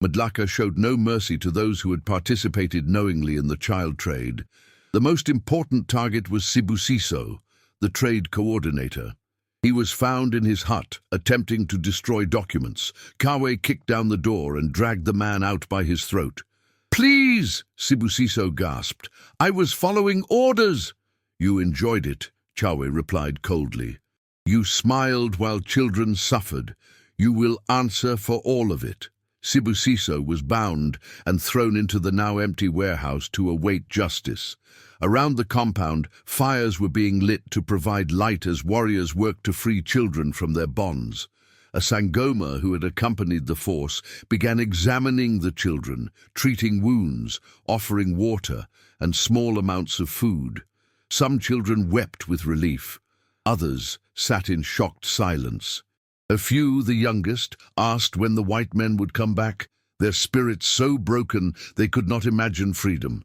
Madlaka showed no mercy to those who had participated knowingly in the child trade. The most important target was Sibusiso, the trade coordinator. He was found in his hut, attempting to destroy documents. Kawe kicked down the door and dragged the man out by his throat. "Please," Sibusiso gasped. "I was following orders." "You enjoyed it," Chawe replied coldly. "You smiled while children suffered. You will answer for all of it." Sibusiso was bound and thrown into the now empty warehouse to await justice. Around the compound, fires were being lit to provide light as warriors worked to free children from their bonds. A Sangoma who had accompanied the force began examining the children, treating wounds, offering water and small amounts of food. Some children wept with relief. Others sat in shocked silence. A few, the youngest, asked when the white men would come back, their spirits so broken they could not imagine freedom.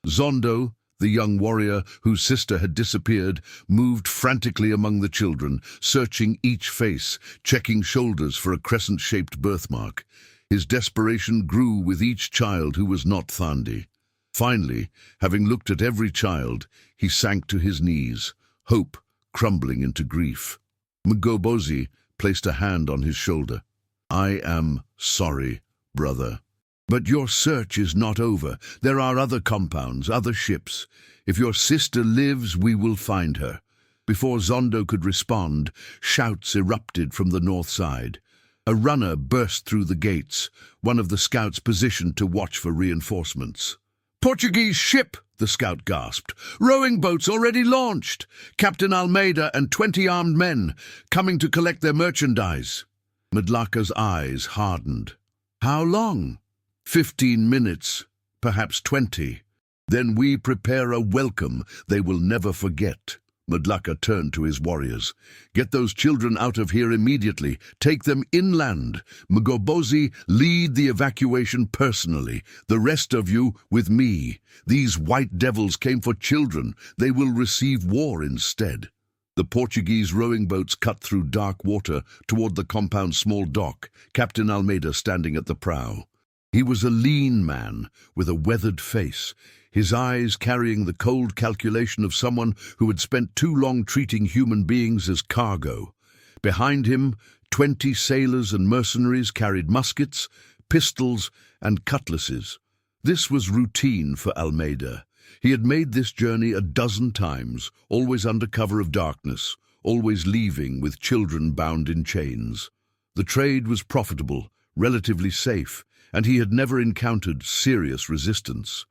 Zondo, the young warrior whose sister had disappeared, moved frantically among the children, searching each face, checking shoulders for a crescent-shaped birthmark. His desperation grew with each child who was not Thandi. Finally, having looked at every child, he sank to his knees, hope crumbling into grief. Mgobozi placed a hand on his shoulder. "I am sorry, brother. But your search is not over. There are other compounds, other ships. If your sister lives, we will find her." Before Zondo could respond, shouts erupted from the north side. A runner burst through the gates, one of the scouts positioned to watch for reinforcements. "Portuguese ship!" the scout gasped. "Rowing boats already launched! Captain Almeida and 20 armed men, coming to collect their merchandise." Madlaka's eyes hardened. "How long?" 15 minutes, perhaps 20. "Then we prepare a welcome they will never forget." Madlaka turned to his warriors. "Get those children out of here immediately. Take them inland. Mgobozi, lead the evacuation personally. The rest of you with me. These white devils came for children. They will receive war instead." The Portuguese rowing boats cut through dark water toward the compound's small dock, Captain Almeida standing at the prow. He was a lean man with a weathered face, his eyes carrying the cold calculation of someone who had spent too long treating human beings as cargo. Behind him, 20 sailors and mercenaries carried muskets, pistols, and cutlasses. This was routine for Almeida. He had made this journey a dozen times, always under cover of darkness, always leaving with children bound in chains. The trade was profitable, relatively safe, and he had never encountered serious resistance.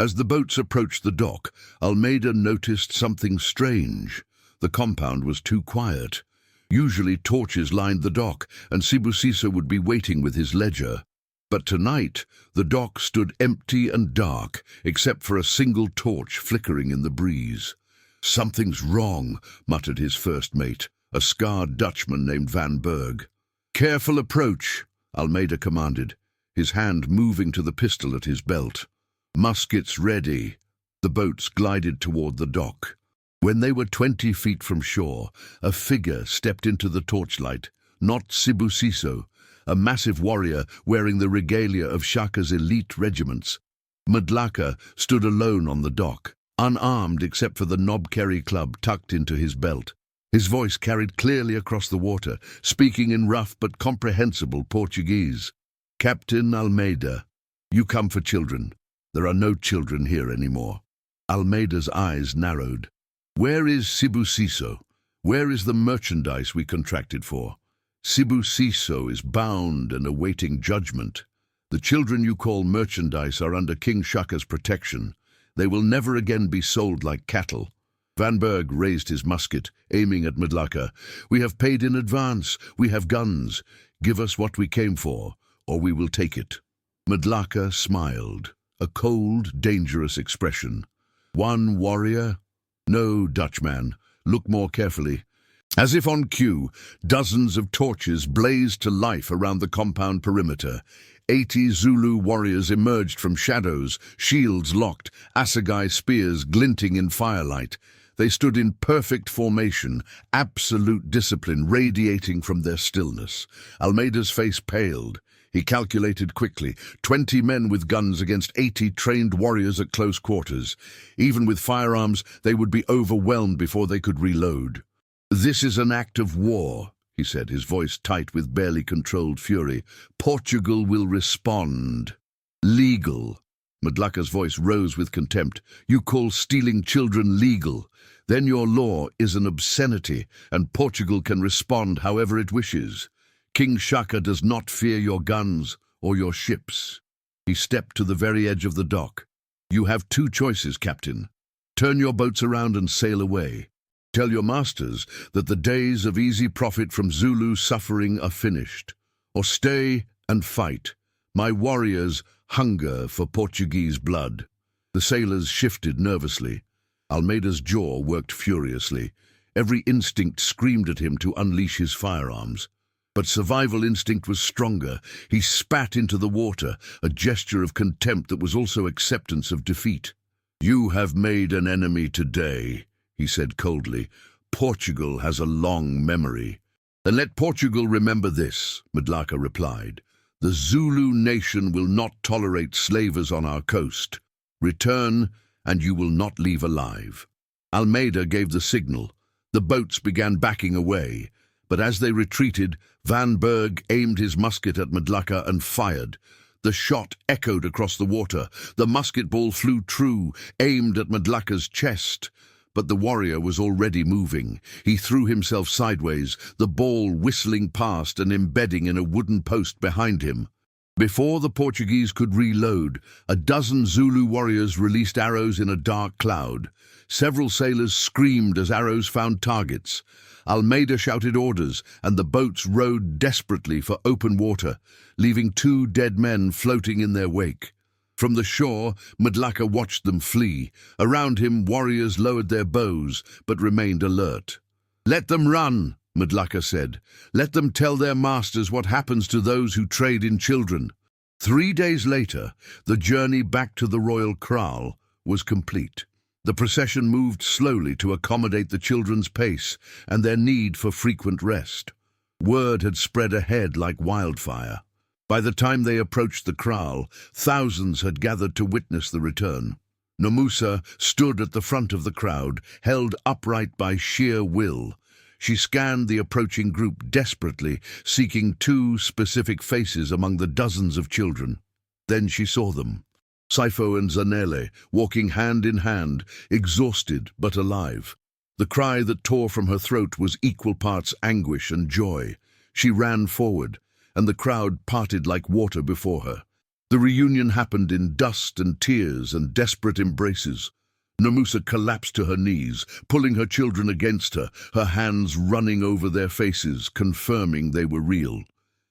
As the boats approached the dock, Almeida noticed something strange. The compound was too quiet. Usually torches lined the dock, and Sibusiso would be waiting with his ledger. But tonight, the dock stood empty and dark, except for a single torch flickering in the breeze. "Something's wrong," muttered his first mate, a scarred Dutchman named Van Berg. "Careful approach," Almeida commanded, his hand moving to the pistol at his belt. Muskets ready. The boats glided toward the dock. When they were 20 feet from shore, a figure stepped into the torchlight, not Sibusiso, a massive warrior wearing the regalia of Shaka's elite regiments. Madlaka stood alone on the dock, unarmed except for the knobkerry club tucked into his belt. His voice carried clearly across the water, speaking in rough but comprehensible Portuguese. "Captain Almeida, you come for children. There are no children here anymore." Almeida's eyes narrowed. "Where is Sibusiso? Where is the merchandise we contracted for?" "Sibusiso is bound and awaiting judgment. The children you call merchandise are under King Shaka's protection. They will never again be sold like cattle." Van Berg raised his musket, aiming at Madlaka. "We have paid in advance. We have guns. Give us what we came for, or we will take it." Madlaka smiled, a cold, dangerous expression. "One warrior? No, Dutchman. Look more carefully." As if on cue, dozens of torches blazed to life around the compound perimeter. 80 Zulu warriors emerged from shadows, shields locked, assegai spears glinting in firelight. They stood in perfect formation, absolute discipline radiating from their stillness. Almeida's face paled. He calculated quickly, 20 men with guns against 80 trained warriors at close quarters. Even with firearms, they would be overwhelmed before they could reload. "This is an act of war," he said, his voice tight with barely controlled fury. "Portugal will respond." "Legal." Madlaka's voice rose with contempt. "You call stealing children legal? Then your law is an obscenity, and Portugal can respond however it wishes. King Shaka does not fear your guns or your ships." He stepped to the very edge of the dock. "You have two choices, Captain. Turn your boats around and sail away. Tell your masters that the days of easy profit from Zulu suffering are finished. Or stay and fight. My warriors hunger for Portuguese blood." The sailors shifted nervously. Almeida's jaw worked furiously. Every instinct screamed at him to unleash his firearms. But survival instinct was stronger. He spat into the water, a gesture of contempt that was also acceptance of defeat. "You have made an enemy today," he said coldly. "Portugal has a long memory." "Then let Portugal remember this," Madlaka replied. "The Zulu nation will not tolerate slavers on our coast. Return, and you will not leave alive." Almeida gave the signal. The boats began backing away, but as they retreated, Van Berg aimed his musket at Madlaka and fired. The shot echoed across the water. The musket ball flew true, aimed at Madlaka's chest. But the warrior was already moving. He threw himself sideways, the ball whistling past and embedding in a wooden post behind him. Before the Portuguese could reload, a dozen Zulu warriors released arrows in a dark cloud. Several sailors screamed as arrows found targets. Almeida shouted orders, and the boats rowed desperately for open water, leaving 2 dead men floating in their wake. From the shore, Madlaka watched them flee. Around him, warriors lowered their bows, but remained alert. "Let them run," Madlaka said. "Let them tell their masters what happens to those who trade in children." 3 days later, the journey back to the royal kraal was complete. The procession moved slowly to accommodate the children's pace and their need for frequent rest. Word had spread ahead like wildfire. By the time they approached the kraal, thousands had gathered to witness the return. Nomusa stood at the front of the crowd, held upright by sheer will. She scanned the approaching group desperately, seeking 2 specific faces among the dozens of children. Then she saw them. Saifo and Zanele, walking hand in hand, exhausted but alive. The cry that tore from her throat was equal parts anguish and joy. She ran forward, and the crowd parted like water before her. The reunion happened in dust and tears and desperate embraces. Namusa collapsed to her knees, pulling her children against her, her hands running over their faces, confirming they were real.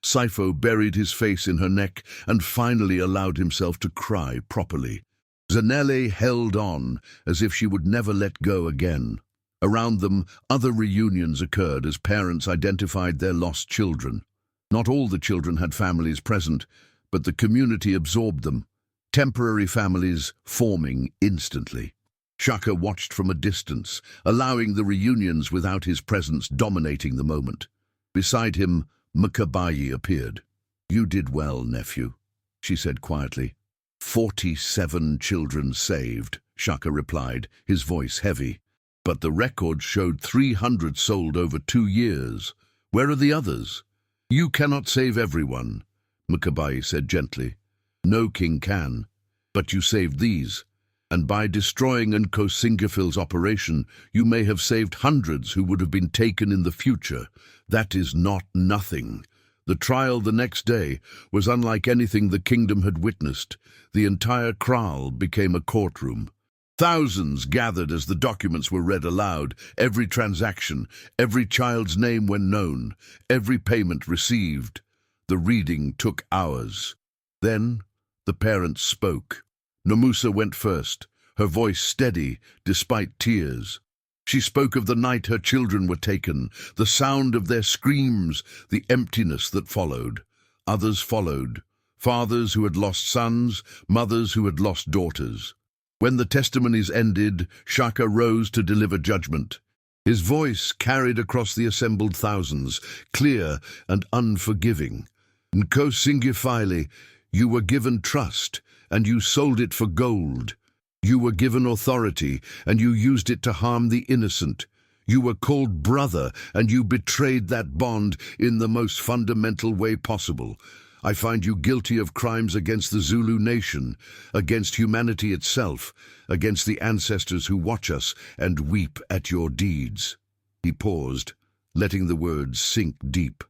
Sifo buried his face in her neck and finally allowed himself to cry properly. Zanele held on, as if she would never let go again. Around them, other reunions occurred as parents identified their lost children. Not all the children had families present, but the community absorbed them, temporary families forming instantly. Shaka watched from a distance, allowing the reunions without his presence dominating the moment. Beside him, Mkabayi appeared. "You did well, nephew," she said quietly. 47 children saved, Shaka replied, his voice heavy. "But the record showed 300 sold over 2 years. Where are the others?" "You cannot save everyone," Mkabayi said gently. "No king can. But you saved these. And by destroying Nkosingifil's operation, you may have saved hundreds who would have been taken in the future. That is not nothing." The trial the next day was unlike anything the kingdom had witnessed. The entire kraal became a courtroom. Thousands gathered as the documents were read aloud, every transaction, every child's name when known, every payment received. The reading took hours. Then the parents spoke. Namusa went first, her voice steady despite tears. She spoke of the night her children were taken, the sound of their screams, the emptiness that followed. Others followed, fathers who had lost sons, mothers who had lost daughters. When the testimonies ended, Shaka rose to deliver judgment. His voice carried across the assembled thousands, clear and unforgiving. "Nkosingifile, you were given trust, and you sold it for gold. You were given authority, and you used it to harm the innocent. You were called brother, and you betrayed that bond in the most fundamental way possible. I find you guilty of crimes against the Zulu nation, against humanity itself, against the ancestors who watch us and weep at your deeds." He paused, letting the words sink deep.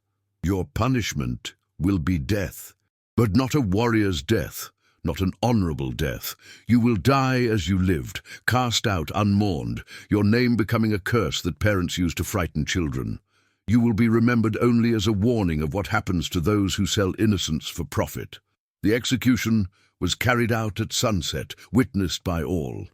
"Your punishment will be death, but not a warrior's death. Not an honorable death. You will die as you lived, cast out, unmourned, your name becoming a curse that parents use to frighten children. You will be remembered only as a warning of what happens to those who sell innocence for profit." The execution was carried out at sunset, witnessed by all.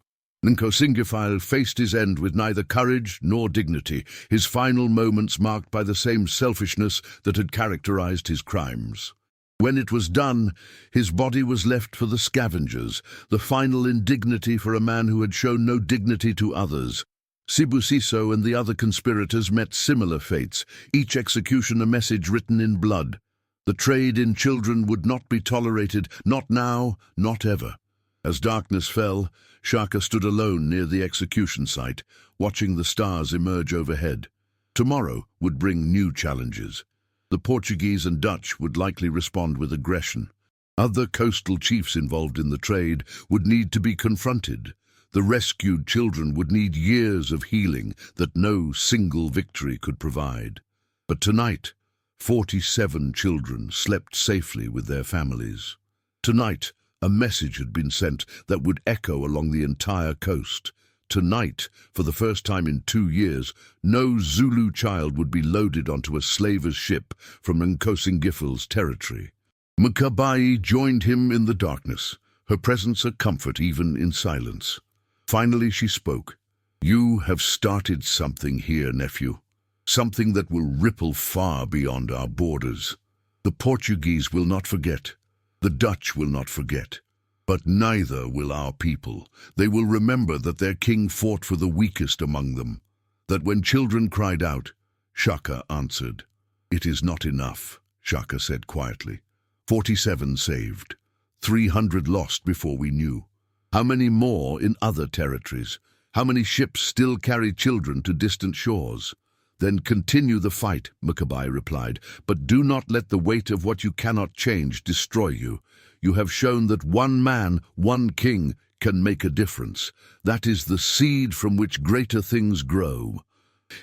Nkosingifile faced his end with neither courage nor dignity, his final moments marked by the same selfishness that had characterized his crimes. When it was done, his body was left for the scavengers, the final indignity for a man who had shown no dignity to others. Sibusiso and the other conspirators met similar fates, each execution a message written in blood. The trade in children would not be tolerated, not now, not ever. As darkness fell, Shaka stood alone near the execution site, watching the stars emerge overhead. Tomorrow would bring new challenges. The Portuguese and Dutch would likely respond with aggression. Other coastal chiefs involved in the trade would need to be confronted. The rescued children would need years of healing that no single victory could provide. But tonight, 47 children slept safely with their families. Tonight, a message had been sent that would echo along the entire coast. Tonight, for the first time in 2 years, no Zulu child would be loaded onto a slaver's ship from Nkosingifil's territory. Mkabayi joined him in the darkness, her presence a comfort even in silence. Finally she spoke. "You have started something here, nephew. Something that will ripple far beyond our borders. The Portuguese will not forget. The Dutch will not forget. But neither will our people. They will remember that their king fought for the weakest among them. That when children cried out, Shaka answered. It is not enough, Shaka said quietly. 47 saved. 300 lost before we knew. How many more in other territories? How many ships still carry children to distant shores? Then continue the fight, Mkabayi replied, but do not let the weight of what you cannot change destroy you. You have shown that one man, one king, can make a difference. That is the seed from which greater things grow.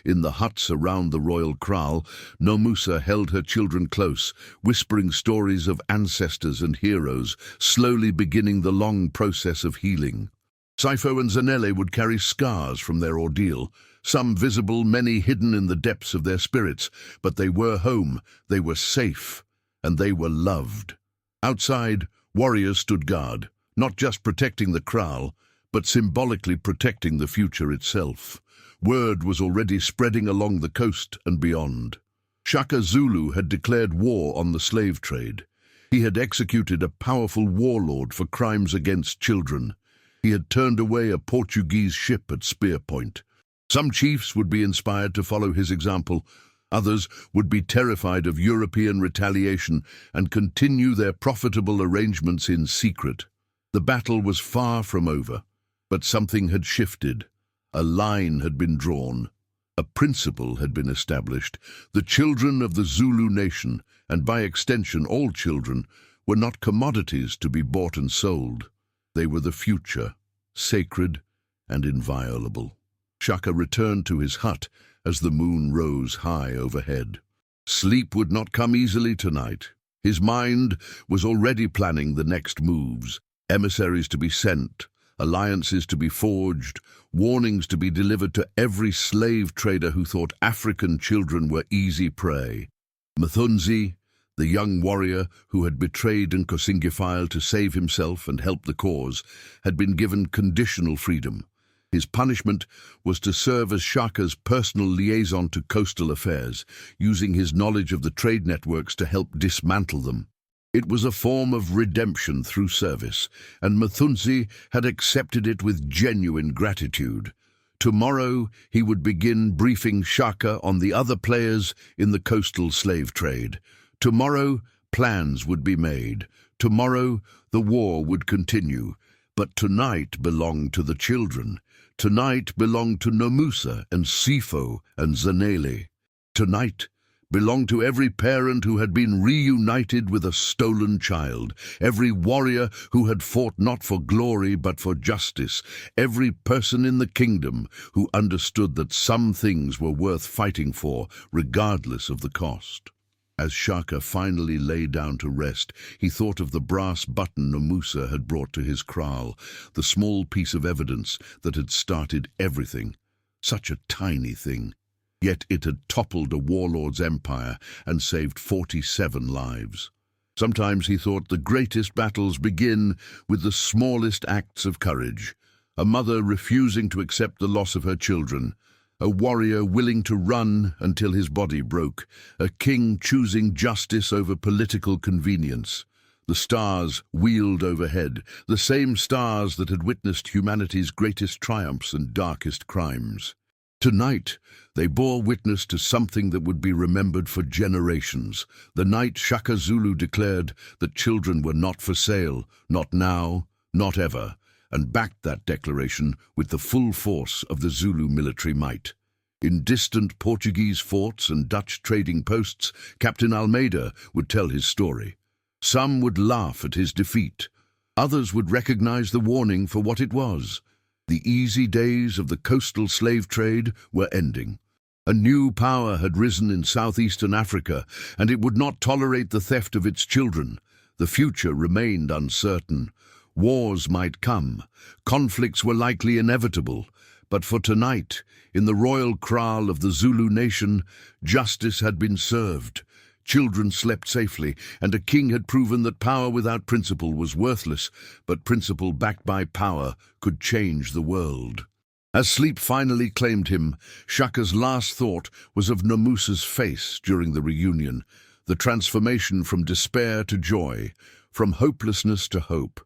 In the huts around the royal kraal, Nomusa held her children close, whispering stories of ancestors and heroes, slowly beginning the long process of healing. Sifo and Zanele would carry scars from their ordeal, some visible, many hidden in the depths of their spirits, but they were home, they were safe, and they were loved. Outside, warriors stood guard, not just protecting the kraal, but symbolically protecting the future itself. Word was already spreading along the coast and beyond. Shaka Zulu had declared war on the slave trade. He had executed a powerful warlord for crimes against children. He had turned away a Portuguese ship at spear point. Some chiefs would be inspired to follow his example. Others would be terrified of European retaliation and continue their profitable arrangements in secret. The battle was far from over, but something had shifted. A line had been drawn. A principle had been established. The children of the Zulu nation, and by extension all children, were not commodities to be bought and sold. They were the future, sacred and inviolable. Shaka returned to his hut as the moon rose high overhead. Sleep would not come easily tonight. His mind was already planning the next moves, emissaries to be sent, alliances to be forged, warnings to be delivered to every slave trader who thought African children were easy prey. Mthunzi, the young warrior who had betrayed Nkosingifile to save himself and help the cause, had been given conditional freedom. His punishment was to serve as Shaka's personal liaison to coastal affairs, using his knowledge of the trade networks to help dismantle them. It was a form of redemption through service, and Mthunzi had accepted it with genuine gratitude. Tomorrow he would begin briefing Shaka on the other players in the coastal slave trade. Tomorrow plans would be made. Tomorrow the war would continue. But tonight belonged to the children. Tonight belonged to Nomusa and Sifo and Zanele. Tonight belonged to every parent who had been reunited with a stolen child, every warrior who had fought not for glory but for justice, every person in the kingdom who understood that some things were worth fighting for, regardless of the cost. As Shaka finally lay down to rest, he thought of the brass button Nomusa had brought to his kraal, the small piece of evidence that had started everything. Such a tiny thing. Yet it had toppled a warlord's empire and saved 47 lives. Sometimes he thought the greatest battles begin with the smallest acts of courage. A mother refusing to accept the loss of her children. A warrior willing to run until his body broke. A king choosing justice over political convenience. The stars wheeled overhead, the same stars that had witnessed humanity's greatest triumphs and darkest crimes. Tonight, they bore witness to something that would be remembered for generations. The night Shaka Zulu declared that children were not for sale, not now, not ever, and backed that declaration with the full force of the Zulu military might. In distant Portuguese forts and Dutch trading posts, Captain Almeida would tell his story. Some would laugh at his defeat. Others would recognize the warning for what it was. The easy days of the coastal slave trade were ending. A new power had risen in southeastern Africa, and it would not tolerate the theft of its children. The future remained uncertain. Wars might come. Conflicts were likely inevitable. But for tonight, in the royal kraal of the Zulu nation, justice had been served. Children slept safely, and a king had proven that power without principle was worthless, but principle backed by power could change the world. As sleep finally claimed him, Shaka's last thought was of Nomusa's face during the reunion, the transformation from despair to joy, from hopelessness to hope.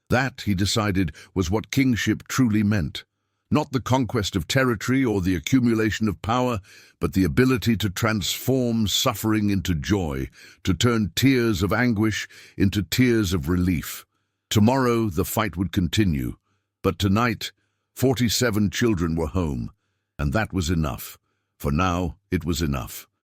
That, he decided, was what kingship truly meant. Not the conquest of territory or the accumulation of power, but the ability to transform suffering into joy, to turn tears of anguish into tears of relief. Tomorrow the fight would continue, but tonight 47 children were home, and that was enough. For now, it was enough.